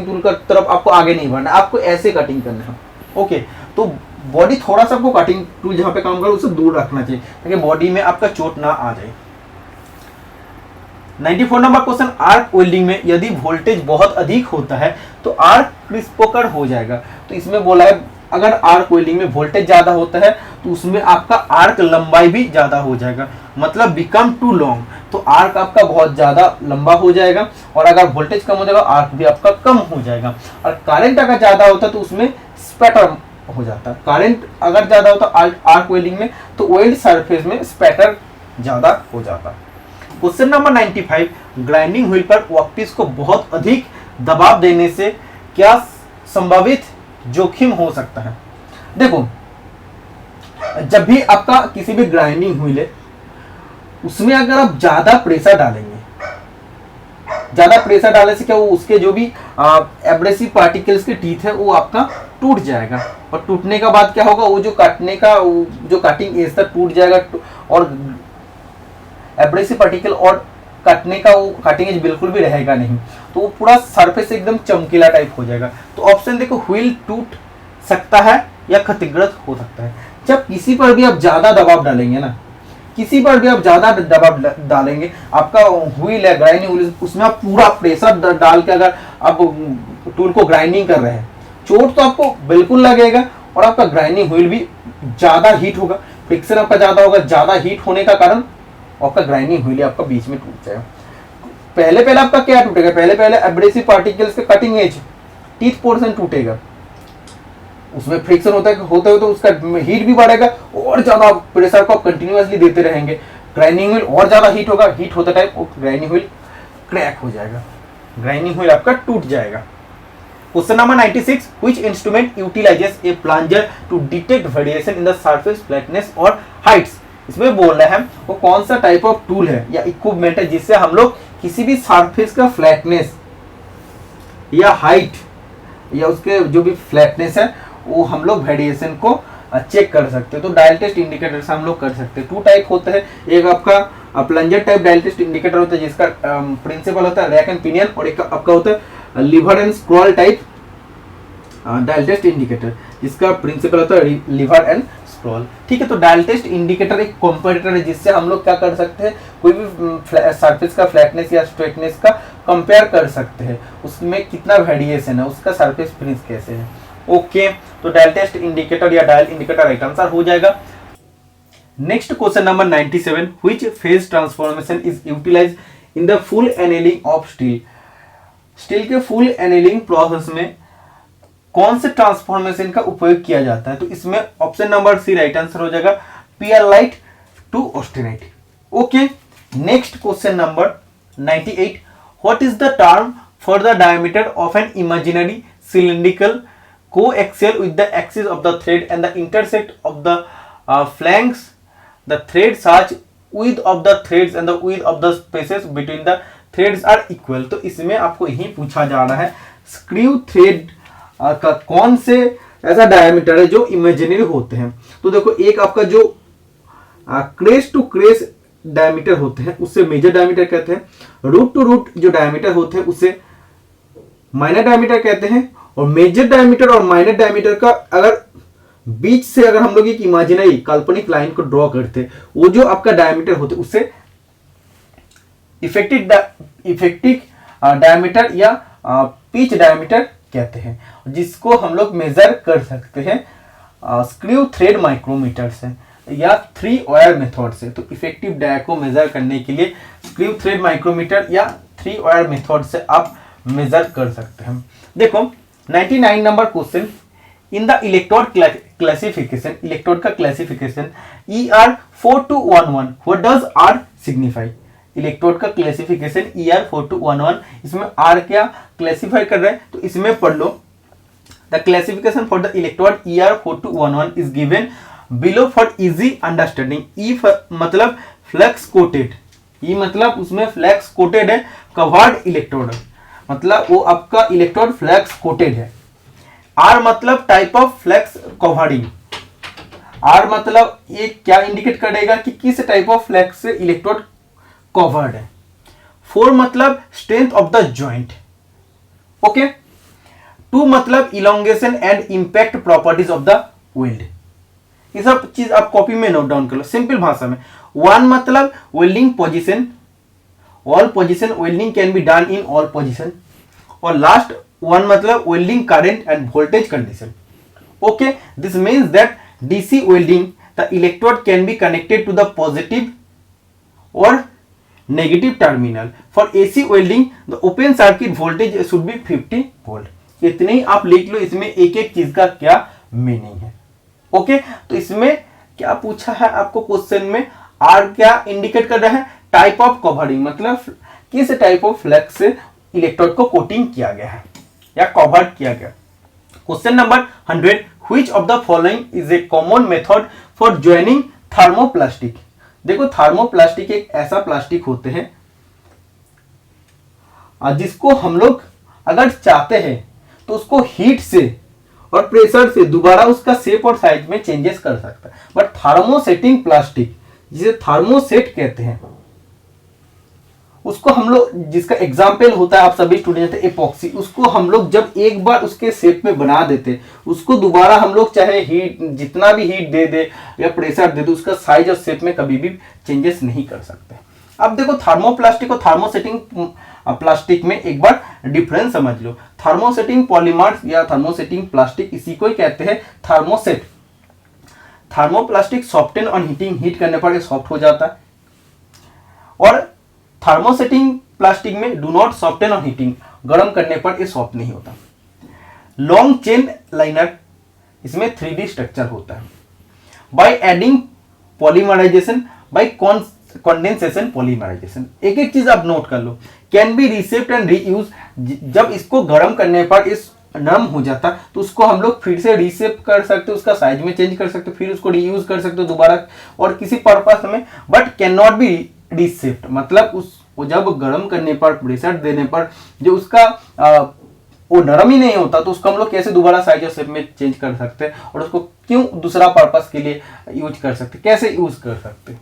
टूल का तरफ आपको आगे नहीं बढ़ना, आपको ऐसे कटिंग करना है। ओके, तो बॉडी थोड़ा सा आपको कटिंग टूल जहाँ पे काम करे उससे दूर रखना चाहिए ताकि बॉडी में आपका चोट ना आ जाए। 94 नंबर क्वेश्चन, आर्क वेल्डिंग में यदि वोल्टेज बहुत अधिक होता है तो आर्क क्रिस्पोकर हो जाएगा। तो इसमें बोला है अगर आर्क वेल्डिंग में वोल्टेज ज्यादा होता है तो उसमें आपका आर्क लंबाई भी ज्यादा हो जाएगा, मतलब बिकम टू लॉन्ग, तो आर्क आपका बहुत ज्यादा लंबा हो जाएगा। और अगर वोल्टेज कम हो जाएगा आर्क भी आपका कम हो जाएगा। और करंट अगर ज्यादा होता है तो उसमें स्पैटर हो जाता है। करंट अगर ज्यादा होता आर्क वेल्डिंग में तो वेल्ड सरफेस में स्पैटर ज्यादा हो जाता है। क्वेश्चन नंबर 95, ग्राइंडिंग व्हील पर वर्कपीस को बहुत अधिक दबाव देने से क्या संभावित जोखिम हो सकता है? देखो, जब भी आपका किसी भी ग्राइंडिंग व्हील है उसमें अगर आप ज्यादा प्रेशर डालेंगे, ज्यादा प्रेशर डालने से क्या वो उसके जो भी एब्रेसिव पार्टिकल्स के टीथ है वो आपका टूट जाएगा। और टूटने का बाद क्या होगा, वो जो काटने का जो कटिंग एज तक टूट जाएगा और एब्रेसिव पार्टिकल और काटने का वो कटिंग एज बिल्कुल भी रहेगा नहीं, तो वो पूरा सरफेस एकदम चमकीला टाइप हो जाएगा। तो ऑप्शन देखो, व्हील टूट सकता है या क्षतिग्रस्त हो सकता है। जब किसी पर भी आप ज्यादा दबाव डालेंगे ना, किसी पर भी आप ज्यादा दबाव डालेंगे, आपका व्हील है ग्राइंडिंग व्हील, उसमें आप पूरा प्रेशर डाल के अगर आप टूल को ग्राइंडिंग कर रहे हैं, चोट तो आपको बिल्कुल लगेगा और आपका ग्राइंडिंग व्हील भी ज्यादा हीट होगा, फ्रिक्शन आपका ज्यादा होगा। ज्यादा हीट होने का कारण आपका ग्राइंडिंग व्हील आपका बीच में टूट जाएगा। पहले आपका क्या टूटेगा, पहले एब्रेसिव पार्टिकल्स के कटिंग एज टीथ पोर्शन टूटेगा, उसमें फ्रिक्शन होता है तो उसका हीट भी बढ़ेगा और ज्यादा प्रेशर को आप कंटिन्यूअसली देते रहेंगे, ग्राइंडिंग व्हील और ज्यादा हीट होगा, हीट होता टाइम ग्राइंडिंग व्हील क्रैक हो जाएगा, ग्राइंडिंग व्हील आपका टूट जाएगा। Question number 96, which instrument utilises a plunger to detect variation in the surface flatness और हाइट्स? इसमें बोल रहे हैं वो कौन सा टाइप ऑफ टूल है या इक्विपमेंट है जिससे हम लोग किसी भी सरफेस का फ्लैटनेस या हाइट या उसके जो भी फ्लैटनेस है वो हम लोग वेरिएशन को चेक कर सकते हैं। तो डायल टेस्ट इंडिकेटर से हम लोग कर सकते हैं। टू टाइप होते हैं, एक आपका plunger type dial test indicator होता है जिसका प्रिंसिपल होता है रैक एंड पिनियन, और एक आपका होता है lever and scroll type dial test indicator जिसका प्रिंसिपल होता है लीवर एंड स्क्रॉल। ठीक है, तो डायल टेस्ट इंडिकेटर एक कंपैरेटर है जिससे हम लोग क्या कर सकते हैं, कोई भी सरफेस का फ्लैटनेस या स्ट्रेटनेस का कंपेयर कर सकते हैं, उसमें कितना वेरिएशन है, उसका सरफेस फिनिश कैसे है। ओके, तो डायल टेस्ट इंडिकेटर या डायल इंडिकेटर राइट आंसर हो जाएगा। Next question number 97, which phase transformation is utilised in the full annealing of steel? Steel के फुल एनेलिंग प्रोसेस में कौन से ट्रांसफॉर्मेशन का उपयोग किया जाता है? तो इसमें option number C right answer हो जाएगा, pearlite to austenite. Okay, next question number 98, what is the term for the diameter of an imaginary cylindrical coaxial with the axis of the thread and the intersect of the flanks, the thread such width of the threads and the width of the spaces between the threads are equal। तो इसमें आपको यही पूछा जा रहा है, स्क्रू थ्रेड का कौन से ऐसा डायमीटर है जो इमेजिनरी होते हैं? तो देखो, एक आपका जो क्रेस टू क्रेस डायमीटर होते हैं उससे मेजर डायमीटर कहते हैं, रूट टू रूट जो डायमीटर होते हैं उससे माइनर डायमीटर कहते हैं, और मेजर डायमीटर और माइनर डायमीटर का अगर बीच से अगर हम लोग एक इमेजिनरी काल्पनिक लाइन को ड्रॉ करते, वो जो आपका डायमीटर होते उसे इफेक्टिव डायमीटर या पिच डायमीटर कहते हैं, जिसको हम लोग मेजर कर सकते हैं स्क्रू थ्रेड माइक्रोमीटर से या 3 वायर मेथड से। तो इफेक्टिव डाय को मेजर करने के लिए स्क्रू थ्रेड माइक्रोमीटर या 3 वायर मेथड से आप मेजर कर सकते हैं। देखो 99 number question, in the electrode classification, electrode का classification ER4211, what does R signify? Electrode का क्लासिफिकेशन ER4211, इसमें R क्या क्लासिफाई कर रहे हैं, तो इसमें पढ़ लो। The classification for the electrode ER4211 is given below for easy understanding. E मतलब फ्लेक्स कोटेड, ई मतलब उसमें फ्लेक्स कोटेड है, कवर्ड इलेक्ट्रोड मतलब वो आपका इलेक्ट्रोड फ्लेक्स कोटेड है। आर मतलब type of flux covering, R मतलब ये क्या इंडिकेट करेगा कि किस टाइप ऑफ फ्लेक्स से इलेक्ट्रोड कवर्ड है। 4 मतलब strength of the joint, okay. 2 मतलब elongation and impact properties of the weld. ये सब चीज आप कॉपी में नोट डाउन कर लो सिंपल भाषा में। 1 मतलब welding position, all position welding can be done in all position. और लास्ट 1 मतलब welding current and voltage condition, okay. This means that DC welding the electrode can be connected to the positive और negative terminal. For AC welding the open circuit voltage should be 50 volt. इतने ही आप लिख लो, इसमें एक एक चीज का क्या मीनिंग है, ओके। तो इसमें क्या पूछा है आपको क्वेश्चन में, आर क्या इंडिकेट कर रहा है, टाइप ऑफ कवरिंग मतलब किस टाइप ऑफ फ्लेक्स से इलेक्ट्रोड को कोटिंग किया गया है या कवर किया गया। Question number 100, which of the following is a common method for joining thermoplastic. देखो थर्मोप्लास्टिक एक ऐसा प्लास्टिक होते हैं जिसको हम लोग अगर चाहते हैं तो उसको हीट से और प्रेशर से दोबारा उसका शेप और साइज में चेंजेस कर सकता है। बट थर्मोसेटिंग प्लास्टिक, जिसे थर्मोसेट कहते हैं, उसको हम लोग, जिसका एग्जाम्पल होता है आप सभी स्टूडेंट एपॉक्सी, उसको हम लोग जब एक बार उसके शेप में बना देते, उसको दोबारा हम लोग चाहे हीट जितना भी हीट दे दे या प्रेशर दे दे, उसका साइज और शेप में कभी भी चेंजेस नहीं कर सकते। अब देखो थर्मोप्लास्टिक और थर्मोसेटिंग प्लास्टिक में एक बार डिफरेंस समझ लो। थर्मोसेटिंग पॉलीमर्स या थर्मोसेटिंग प्लास्टिक, इसी को ही कहते हैं thermoset. Thermoplastic soften on heating, heat करने पर ये सॉफ्ट हो जाता है। और थर्मोसेटिंग प्लास्टिक में do not soften on heating, गर्म करने पर ये सॉफ्ट नहीं होता। लॉन्ग चेन लाइनर, इसमें 3D स्ट्रक्चर होता है। By adding polymerization, by condensation polymerization. एक एक चीज आप नोट कर लो। Can be reshaped and reuse, जब इसको गर्म करने पर इस नरम हो जाता तो उसको हम लोग फिर से रीशेप कर सकते, उसका साइज में चेंज कर सकते, फिर उसको रीयूज कर सकते दोबारा और किसी पर्पस में। But can not be reshaped, मतलब वो जब गर्म करने पर, प्रेशर देने पर जो उसका वो नरम ही नहीं होता, तो उसको हम लोग कैसे दोबारा साइज और शेप में चेंज कर सकते हैं और उसको क्यों दूसरा पर्पस के लिए यूज कर सकते, कैसे यूज कर सकते।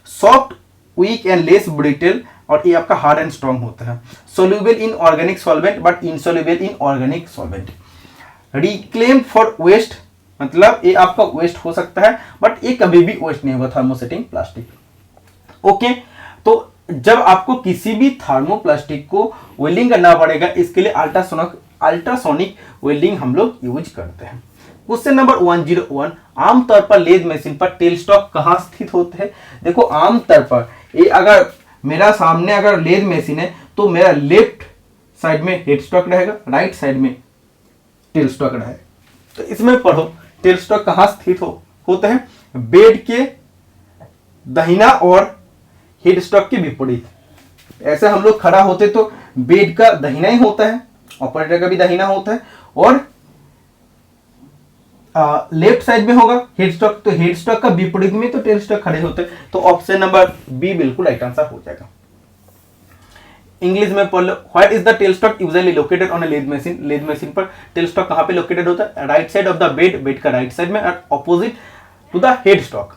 Soft, weak and less brittle, और ये आपका हार्ड एंड स्ट्रॉन्ग होता है। Soluble in organic solvent but insoluble in organic solvent. Reclaimed for waste, मतलब ये आपका वेस्ट हो सकता है बट ये कभी भी वेस्ट नहीं होगा थर्मोसेटिंग प्लास्टिक, ओके। तो जब आपको किसी भी थर्मोप्लास्टिक को वेल्डिंग करना पड़ेगा, इसके लिए अल्ट्रासोनिक वेल्डिंग हम लोग यूज करते हैं। क्वेश्चन नंबर 101, आमतौर पर लेथ मशीन पर टेल स्टॉक कहाँ स्थित होते हैं। देखो आमतौर पर ये अगर मेरा सामने अगर लेथ मशीन है तो मेरा लेफ्ट साइड में हेड स्टॉक रहेगा, राइट साइड में टेल स्टॉक रहेगा। तो इसमें पढ़ो टेल स्टॉक कहाँ स्थित होते हैं, बेड के दाहिना और हेड स्टॉक के विपरीत। ऐसे हम लोग खड़ा होते तो बेड का दाहिना ही होता है, ऑपरेटर का भी दाहिना होता है, और लेफ्ट साइड में होगा हेड स्टॉक, तो हेड स्टॉक का विपरीत में तो टेल स्टॉक खड़े होते हैं। तो ऑप्शन नंबर बी बिल्कुल राइट आंसर हो जाएगा। इंग्लिश में पढ़ लो, what is the tail stock usually located on a lathe machine. Lathe machine पर टेल स्टॉक कहां पे लोकेटेड होता है, right side of the bed, bed का राइट साइड में, और opposite to the head stock.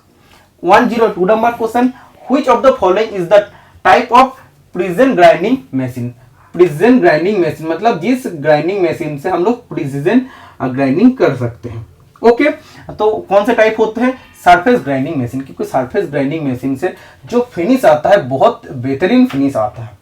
102 number question, which of the following is the type of prison grinding machine. Precision grinding machine, मतलब जिस ग्राइंडिंग मशीन से हम लोग प्रिसिजन ग्राइंडिंग कर सकते हैं। ओके, तो कौन से टाइप होते हैं? सरफेस ग्राइंडिंग मशीन, क्योंकि सरफेस ग्राइंडिंग मशीन से जो फिनिश आता है बहुत बेहतरीन फिनिश आता है।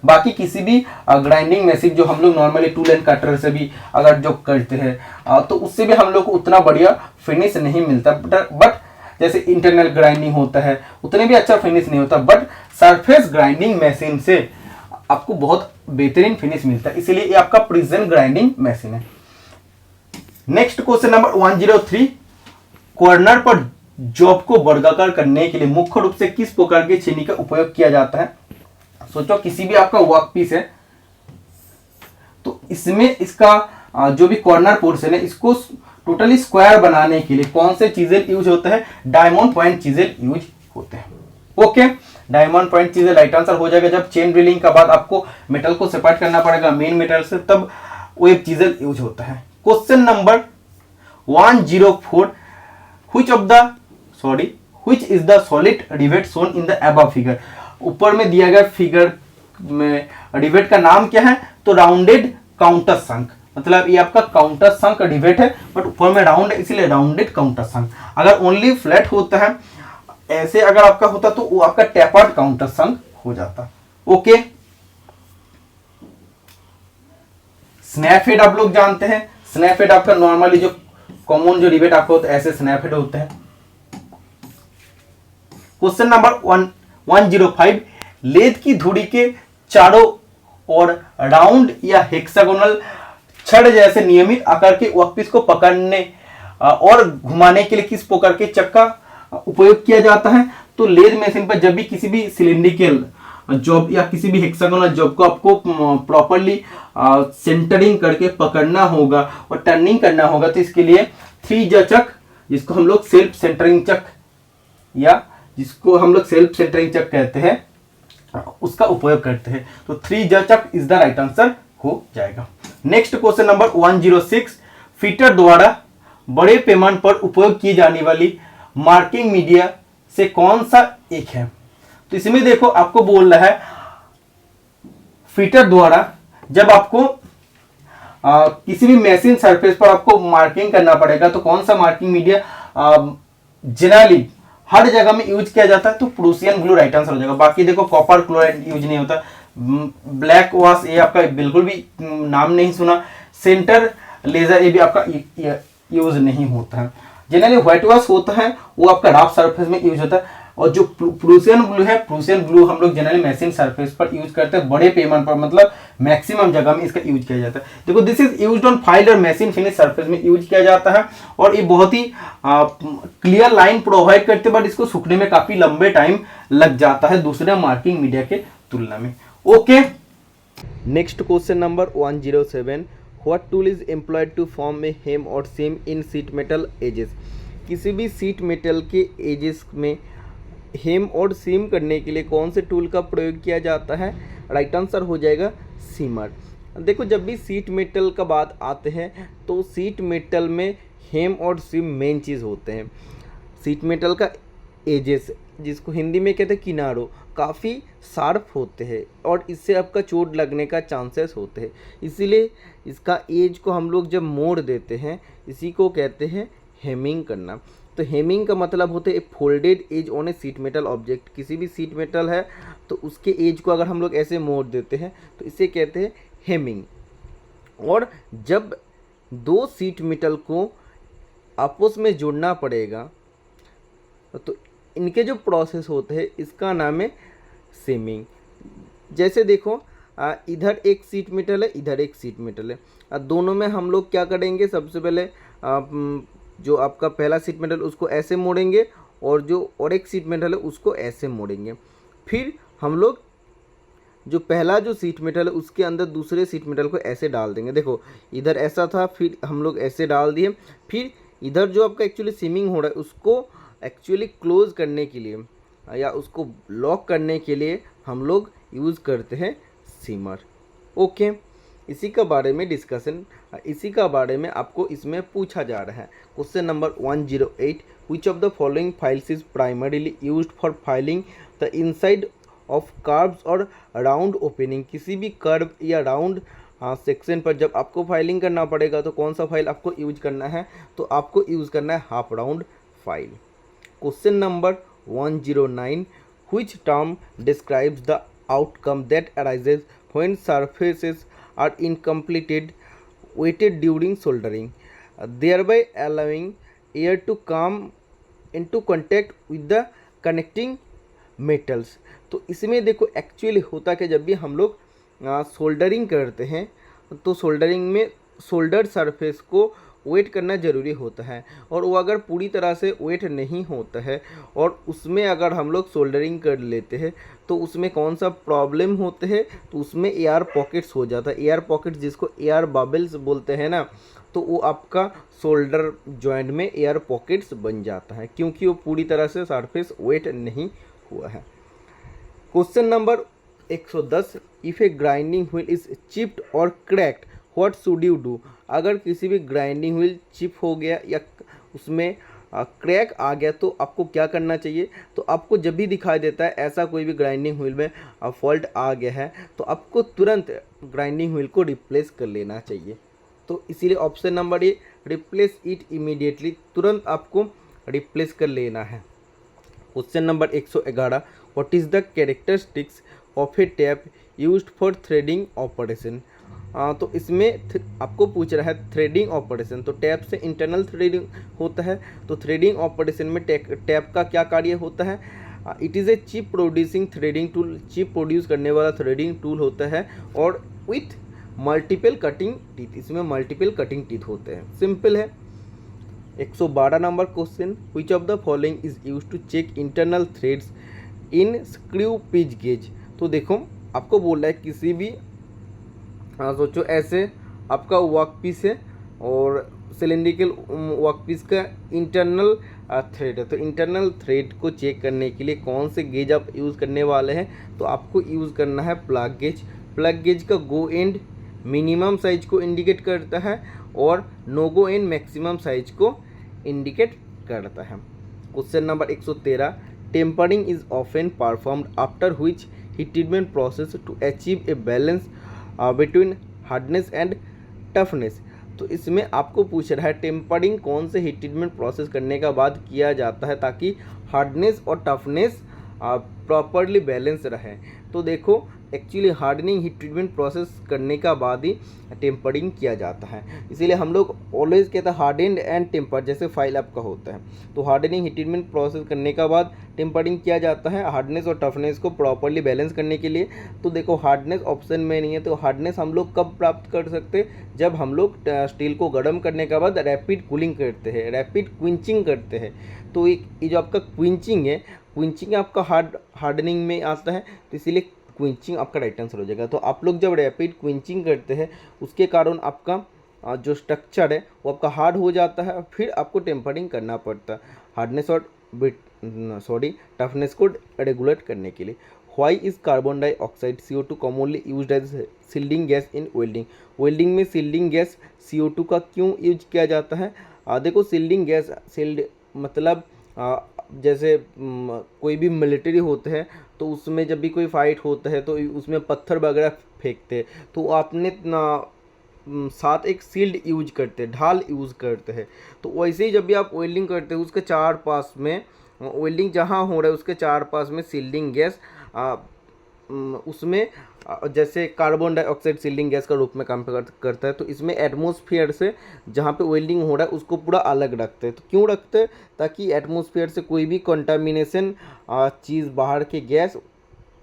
बाकी किसी भी ग्राइंडिंग मशीन जो हम लोग नॉर्मली टूल एंड कटर से भी अगर जो करते हैं तो उससे भी हम लोग को उतना बढ़िया फिनिश नहीं मिलता, बट जैसे इंटरनल ग्राइंडिंग होता है उतने भी अच्छा फिनिश नहीं होता, बट सरफेस ग्राइंडिंग मशीन से आपको बहुत बेहतरीन फिनिश मिलता है, इसीलिए ये आपका प्रिसिजन ग्राइंडिंग मशीन है। नेक्स्ट क्वेश्चन नंबर 103, कॉर्नर पर जॉब को वर्गाकार करने के लिए मुख्य रूप से किस प्रकार की छेनी का उपयोग किया जाता है? सोचो किसी भी आपका वर्क पीस है तो इसमें इसका जो भी कॉर्नर पोर्शन है इसको टोटली स्क्वायर बनाने के लिए कौन से चीजेल यूज होते हैं? डायमंड पॉइंट चीजेल यूज होते हैं। Okay, diamond point chisel right answer हो जाएगा। जब चेन ड्रिलिंग के बाद आपको मेटल को सेपरेट करना पड़ेगा मेन मेटल से, तब वो एक चीजेल यूज होता है। Question number 104, which is the solid rivet shown in the above figure? ऊपर में दिया गया फिगर में रिवेट का नाम क्या है? तो राउंडेड काउंटर शंक, मतलब ये आपका काउंटर शंक रिवेट है, बट ऊपर में राउंड है इसलिए राउंडेड काउंटर शंक। अगर ओनली फ्लैट होता है ऐसे अगर आपका होता तो वो आपका टेपर्ड काउंटर शंक हो जाता। ओके, स्नैप हेड आप लोग जानते हैं, स्नैप हेड आपका नॉर्मली जो कॉमन जो रिवेट आपका होता है ऐसे स्नैप हेड होते हैं। क्वेश्चन नंबर 105, लेद की धुरी के चारों ओर राउंड या हेक्सागोनल छड़ जैसे नियमित आकार के वर्कपीस को पकड़ने और घुमाने के लिए किस प्रकार के चक्का उपयोग किया जाता है? तो लेद मशीन पर जब भी किसी भी सिलिंड्रिकल जॉब या किसी भी हेक्सागोनल जॉब को आपको प्रॉपरली सेंटरिंग करके पकड़ना होगा और टर्निंग करना होगा, तो इसके लिए 3 चक, जिसको हम लोग सेल्फ सेंटरिंग चक या जिसको हम लोग सेल्फ सेंटरिंग चक कहते हैं, उसका उपयोग करते हैं। तो 3 चक इज द राइट आंसर हो जाएगा। नेक्स्ट क्वेश्चन नंबर 106, फिटर द्वारा बड़े पैमाने पर उपयोग की जाने वाली मार्किंग मीडिया से कौन सा एक है? तो इसमें देखो आपको बोल रहा है फिटर द्वारा जब आपको किसी भी मशीन सरफेस पर आपको मार्किंग करना पड़ेगा तो कौन सा मार्किंग मीडिया जनरली हर जगह में यूज किया जाता है? तो प्रूसियन ग्लू राइट आंसर हो जाएगा। बाकी देखो कॉपर क्लोराइड यूज नहीं होता, ब्लैक वॉश ये आपका बिल्कुल भी नाम नहीं सुना, सेंटर लेजर ये भी आपका यूज नहीं होता है। जनरली व्हाइट वॉश होता है वो आपका रफ सरफेस में यूज होता है, और जो प्रूसियन ग्लू है, प्रूसियन ग्लू हम लोग जनरली मशीन सरफेस पर यूज करते हैं बड़े पैमाने पर, मतलब मैक्सिमम जगह में इसका यूज किया जाता है। देखो this is used on file और मशीन फिनिश सरफेस में यूज किया जाता है, और ये बहुत ही क्लियर लाइन प्रोवाइड करते हैं, बट इसको सूखने में काफी लंबे टाइम लग जाता है दूसरे मार्किंग मीडिया के तुलना में। Okay, next question number 107, what tool is employed to form a hem और seam in sheet metal edges? किसी भी सीट मेटल के एजेस में हेम और सीम करने के लिए कौन से टूल का प्रयोग किया जाता है? राइट आंसर हो जाएगा सीमर। देखो जब भी सीट मेटल का बात आते हैं तो सीट मेटल में हेम और सीम मेन चीज़ होते हैं। सीट मेटल का एजेस, जिसको हिंदी में कहते हैं किनारों, काफ़ी शार्प होते हैं और इससे आपका चोट लगने का चांसेस होते हैं, इसीलिए इसका एज को हम लोग जब मोड़ देते हैं इसी को कहते हैं हेमिंग करना। तो हेमिंग का मतलब होता है a folded edge on a sheet metal object. किसी भी सीट मेटल है तो उसके एज को अगर हम लोग ऐसे मोड़ देते हैं तो इसे कहते हैं हेमिंग। और जब 2 सीट मेटल को आपस में जोड़ना पड़ेगा तो इनके जो प्रोसेस होते हैं इसका नाम है सीमिंग। जैसे देखो इधर एक सीट मेटल है, इधर एक सीट मेटल है, दोनों में हम लोग क्या करेंगे, सबसे पहले जो आपका पहला सीट मेटल उसको ऐसे मोड़ेंगे और एक सीट मेटल है उसको ऐसे मोड़ेंगे। फिर हम लोग जो पहला जो सीट मेटल है उसके अंदर दूसरे सीट मेटल को ऐसे डाल देंगे। देखो इधर ऐसा था, फिर हम लोग ऐसे डाल दिए, फिर इधर जो आपका एक्चुअली सीमिंग हो रहा है उसको एक्चुअली क्लोज करने के लिए या उसको लॉक करने के लिए हम लोग यूज़ करते हैं सीमर। ओके, इसी का बारे में डिस्कशन, इसी का बारे में आपको इसमें पूछा जा रहा है। Question number 108, which of the following files is primarily used for filing the inside of curves और राउंड ओपनिंग, किसी भी कर्व या राउंड सेक्शन पर जब आपको फाइलिंग करना पड़ेगा तो कौन सा फाइल आपको यूज करना है, तो आपको यूज करना है half round file. Question number 109, which term describes the outcome that arises when surfaces are incompleted weighted during soldering, thereby allowing air to come into contact with the connecting metals। तो इसमें देखो एक्चुअली होता क्या, जब भी हम लोग सोल्डरिंग करते हैं तो सोल्डरिंग में सोल्डर सरफेस को वेट करना ज़रूरी होता है, और वो अगर पूरी तरह से वेट नहीं होता है और उसमें अगर हम लोग सोल्डरिंग कर लेते हैं तो उसमें कौन सा प्रॉब्लम होते हैं, तो उसमें एयर पॉकेट्स हो जाता है। एयर पॉकेट्स जिसको एयर बबल्स बोलते हैं ना, तो वो आपका सोल्डर जॉइंट में एयर पॉकेट्स बन जाता है क्योंकि वो पूरी तरह से सरफेस वेट नहीं हुआ है। Question number 110, if a grinding wheel is chipped और cracked what should you do. अगर किसी भी ग्राइंडिंग व्हील चिप हो गया या उसमें क्रैक आ गया तो आपको क्या करना चाहिए, तो आपको जब भी दिखाई देता है ऐसा कोई भी ग्राइंडिंग व्हील में फॉल्ट आ गया है तो आपको तुरंत ग्राइंडिंग व्हील को रिप्लेस कर लेना चाहिए। तो इसीलिए option number A, replace it immediately, तुरंत आपको रिप्लेस कर लेना है। Question number 111, what is the characteristics of A tap used for threading operation. तो इसमें आपको पूछ रहा है थ्रेडिंग ऑपरेशन, तो टैप से इंटरनल थ्रेडिंग होता है, तो थ्रेडिंग ऑपरेशन में टैप का क्या कार्य होता है, it is a chip producing threading tool, chip produce करने वाला थ्रेडिंग टूल होता है और विथ मल्टीपल कटिंग टीथ, इसमें मल्टीपल कटिंग टीथ होते हैं। सिंपल है। 112 number question, which of the following is use to check internal threads in screw pitch gauge. तो देखो आपको बोल रहा है किसी भी सोचो ऐसे आपका वर्क पीस है और सिलेंड्रिकल वर्क पीस का इंटरनल थ्रेड है, तो इंटरनल थ्रेड को चेक करने के लिए कौन से गेज आप यूज़ करने वाले हैं, तो आपको यूज़ करना है प्लग गेज। प्लग गेज का गो एंड मिनिमम साइज को इंडिकेट करता है और no go end maximum size को इंडिकेट करता है। Question number 113, tempering is often performed after which heat treatment process to achieve a balance between hardness and toughness. तो इसमें आपको पूछ रहा है टेम्परिंग कौन से हीट ट्रीटमेंट प्रोसेस करने का बाद किया जाता है ताकि हार्डनेस और टफनेस प्रॉपरली बैलेंस रहे। तो देखो actually hardening heat treatment process करने का बाद ही टेम्परिंग किया जाता है, इसीलिए हम लोग ऑलवेज कहते हैं हार्डन एंड टेम्पर, जैसे फाइल आपका होता है तो हार्डनिंग हीट ट्रीटमेंट प्रोसेस करने का बाद टेम्परिंग किया जाता है हार्डनेस और टफनेस को प्रॉपरली बैलेंस करने के लिए। तो देखो हार्डनेस ऑप्शन में नहीं है, तो हार्डनेस हम लोग कब प्राप्त कर सकते हैं, जब हम लोग स्टील को गर्म करने के बाद रैपिड कूलिंग करते हैं, रैपिड क्विंचिंग करते हैं। तो ये जो आपका क्विंचिंग है, क्विंचिंग आपका हार्डनिंग में आता है, तो इसीलिए क्विंचिंग आपका राइट आंसर हो जाएगा। तो आप लोग जब रैपिड क्विंचिंग करते हैं उसके कारण आपका जो स्ट्रक्चर है वो आपका हार्ड हो जाता है, फिर आपको टेम्परिंग करना पड़ता है हार्डनेस और टफनेस को रेगुलेट करने के लिए। Why is carbon dioxide CO2 commonly used as shielding gas in welding. Welding में सील्डिंग गैस CO2 का क्यों यूज किया जाता है। देखो सील्डिंग गैस, सील्ड मतलब जैसे कोई भी मिलिट्री होते हैं तो उसमें जब भी कोई फाइट होता है तो उसमें पत्थर वगैरह फेंकते हैं, तो आपने साथ एक सील्ड यूज करते हैं, ढाल यूज़ करते हैं। तो वैसे ही जब भी आप वेल्डिंग करते हैं उसके चार पास में, वेल्डिंग जहाँ हो रहा है उसके चार पास में सील्डिंग गैस उसमें जैसे कार्बन डाइऑक्साइड सील्डिंग गैस का रूप में काम करता है। तो इसमें एटमॉस्फेयर से जहाँ पे वेल्डिंग हो रहा है उसको पूरा अलग रखते हैं। तो क्यों रखते हैं, ताकि एटमॉस्फेयर से कोई भी कंटामिनेशन चीज़ बाहर के गैस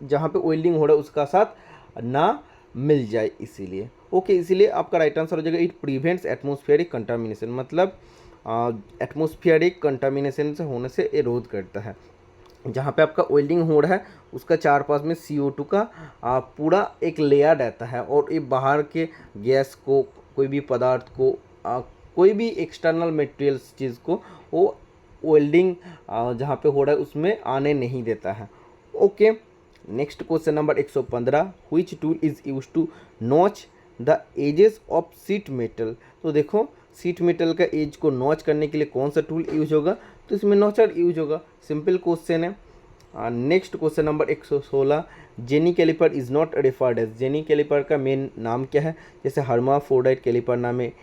जहाँ पे वेल्डिंग हो रहा है उसका साथ ना मिल जाए, इसीलिए। ओके, इसीलिए आपका राइट आंसर हो जाएगा इट प्रिवेंट्स एटमॉस्फेरिक कंटामिनेशन, मतलब एटमॉस्फेरिक कंटामिनेशन से होने से एरोध करता है। जहाँ पे आपका वेल्डिंग हो रहा है उसका चार पास में CO2 का पूरा एक लेयर रहता है और ये बाहर के गैस को, कोई भी पदार्थ को, कोई भी एक्सटर्नल मटेरियल्स चीज़ को वो वेल्डिंग जहाँ पे हो रहा है उसमें आने नहीं देता है। Okay, next question number 115, which tool is use to notch the edges of sheet metal. तो देखो शीट मेटल का एज को नॉच करने के लिए कौन सा टूल यूज होगा, तो इसमें नॉचर यूज होगा। सिंपल क्वेश्चन है। Next question number 116, jenny calliper is not referred as. Jenny calliper का मेन नाम क्या है? जैसे हर्माफ्रोडाइट कैलिपर नाम है,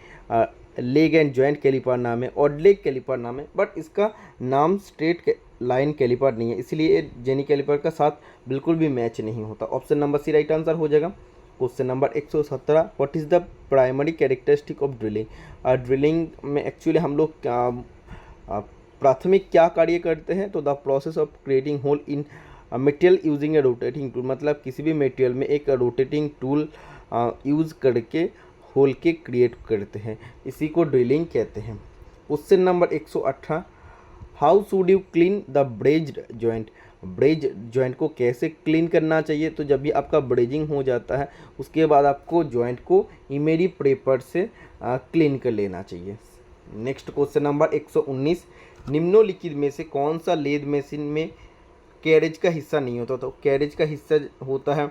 लेग एंड जॉइंट कैलिपर नाम है, ऑड लेग कैलिपर नाम है, बट इसका नाम स्ट्रेट लाइन कैलिपर नहीं है, इसलिए जेनी कैलिपर का साथ बिल्कुल भी मैच नहीं होता। Option number C right answer हो जाएगा। Question number 117, what is the primary characteristic of drilling. Drilling में एक्चुअली हम लोग प्राथमिक क्या कार्य करते हैं? तो the process of creating hole in material using a rotating tool, मतलब किसी भी मटेरियल में एक रोटेटिंग टूल यूज़ करके होल के क्रिएट करते हैं, इसी को ड्रिलिंग कहते हैं। Question number 118, how should you clean the brazed joint. Braze joint को कैसे क्लीन करना चाहिए? तो जब भी आपका ब्रेजिंग हो जाता है उसके बाद आपको जॉइंट को इमेरी प्रेपर से क्लीन कर लेना चाहिए। नेक्स्ट क्वेश्चन नंबर 119, निम्नलिखित में से कौन सा लेद मशीन में कैरेज का हिस्सा नहीं होता? तो कैरेज का हिस्सा होता है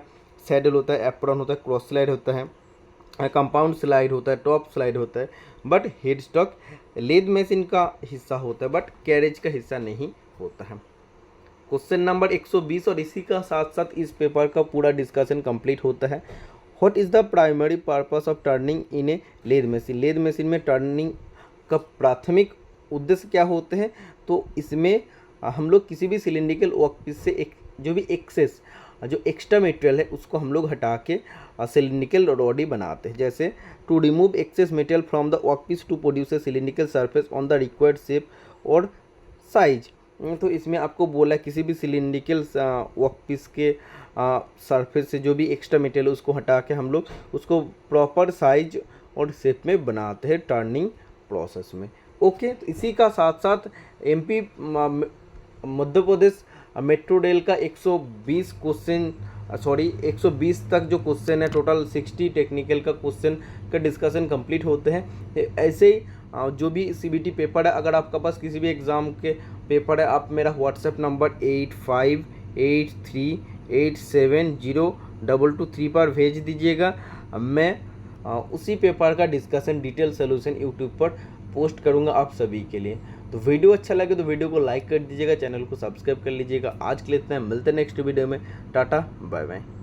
सैडल होता है, एप्रॉन होता है, क्रॉस स्लाइड होता है, कंपाउंड स्लाइड होता है, टॉप स्लाइड होता है, but head stock lathe machine का हिस्सा होता है, बट कैरेज का हिस्सा नहीं होता है। क्वेश्चन नंबर 120, और इसी का साथ साथ इस पेपर का पूरा डिस्कशन कंप्लीट होता है। What is the primary purpose of turning in A lathe machine. Lathe machine में टर्निंग का प्राथमिक उद्देश्य क्या होते हैं? तो इसमें हम लोग किसी भी सिलिंड्रिकल वर्कपीस से एक जो भी एक्सेस जो एक्स्ट्रा मटेरियल है उसको हम लोग हटा के सिलिंड्रिकल रॉडी बनाते हैं। जैसे to remove excess material from the workpiece to produce a cylindrical surface on the required shape और साइज। तो इसमें आपको बोला किसी भी सिलिंड्रिकल वर्कपीस के सरफेस से जो भी एक्स्ट्रा मटेरियल है उसको हटा के हम लोग उसको प्रॉपर साइज और शेप में बनाते हैं टर्निंग प्रोसेस में। ओके, तो इसी का साथ साथ एमपी मध्य प्रदेश मेट्रो रेल का 120 क्वेश्चन 120 तक जो क्वेश्चन है, टोटल 60 टेक्निकल का क्वेश्चन का डिस्कशन कंप्लीट होते हैं। ऐसे ही जो भी सीबीटी पेपर है, अगर आपका पास किसी भी एग्ज़ाम के पेपर है, आप मेरा व्हाट्सएप नंबर 8583870223 पर भेज दीजिएगा। मैं उसी पेपर का डिस्कशन डिटेल सोल्यूशन यूट्यूब पर पोस्ट करूंगा आप सभी के लिए। तो वीडियो अच्छा लगे तो वीडियो को लाइक कर दीजिएगा, चैनल को सब्सक्राइब कर लीजिएगा। आज के लिए इतना, मिलते हैं नेक्स्ट वीडियो में। Tata bye bye.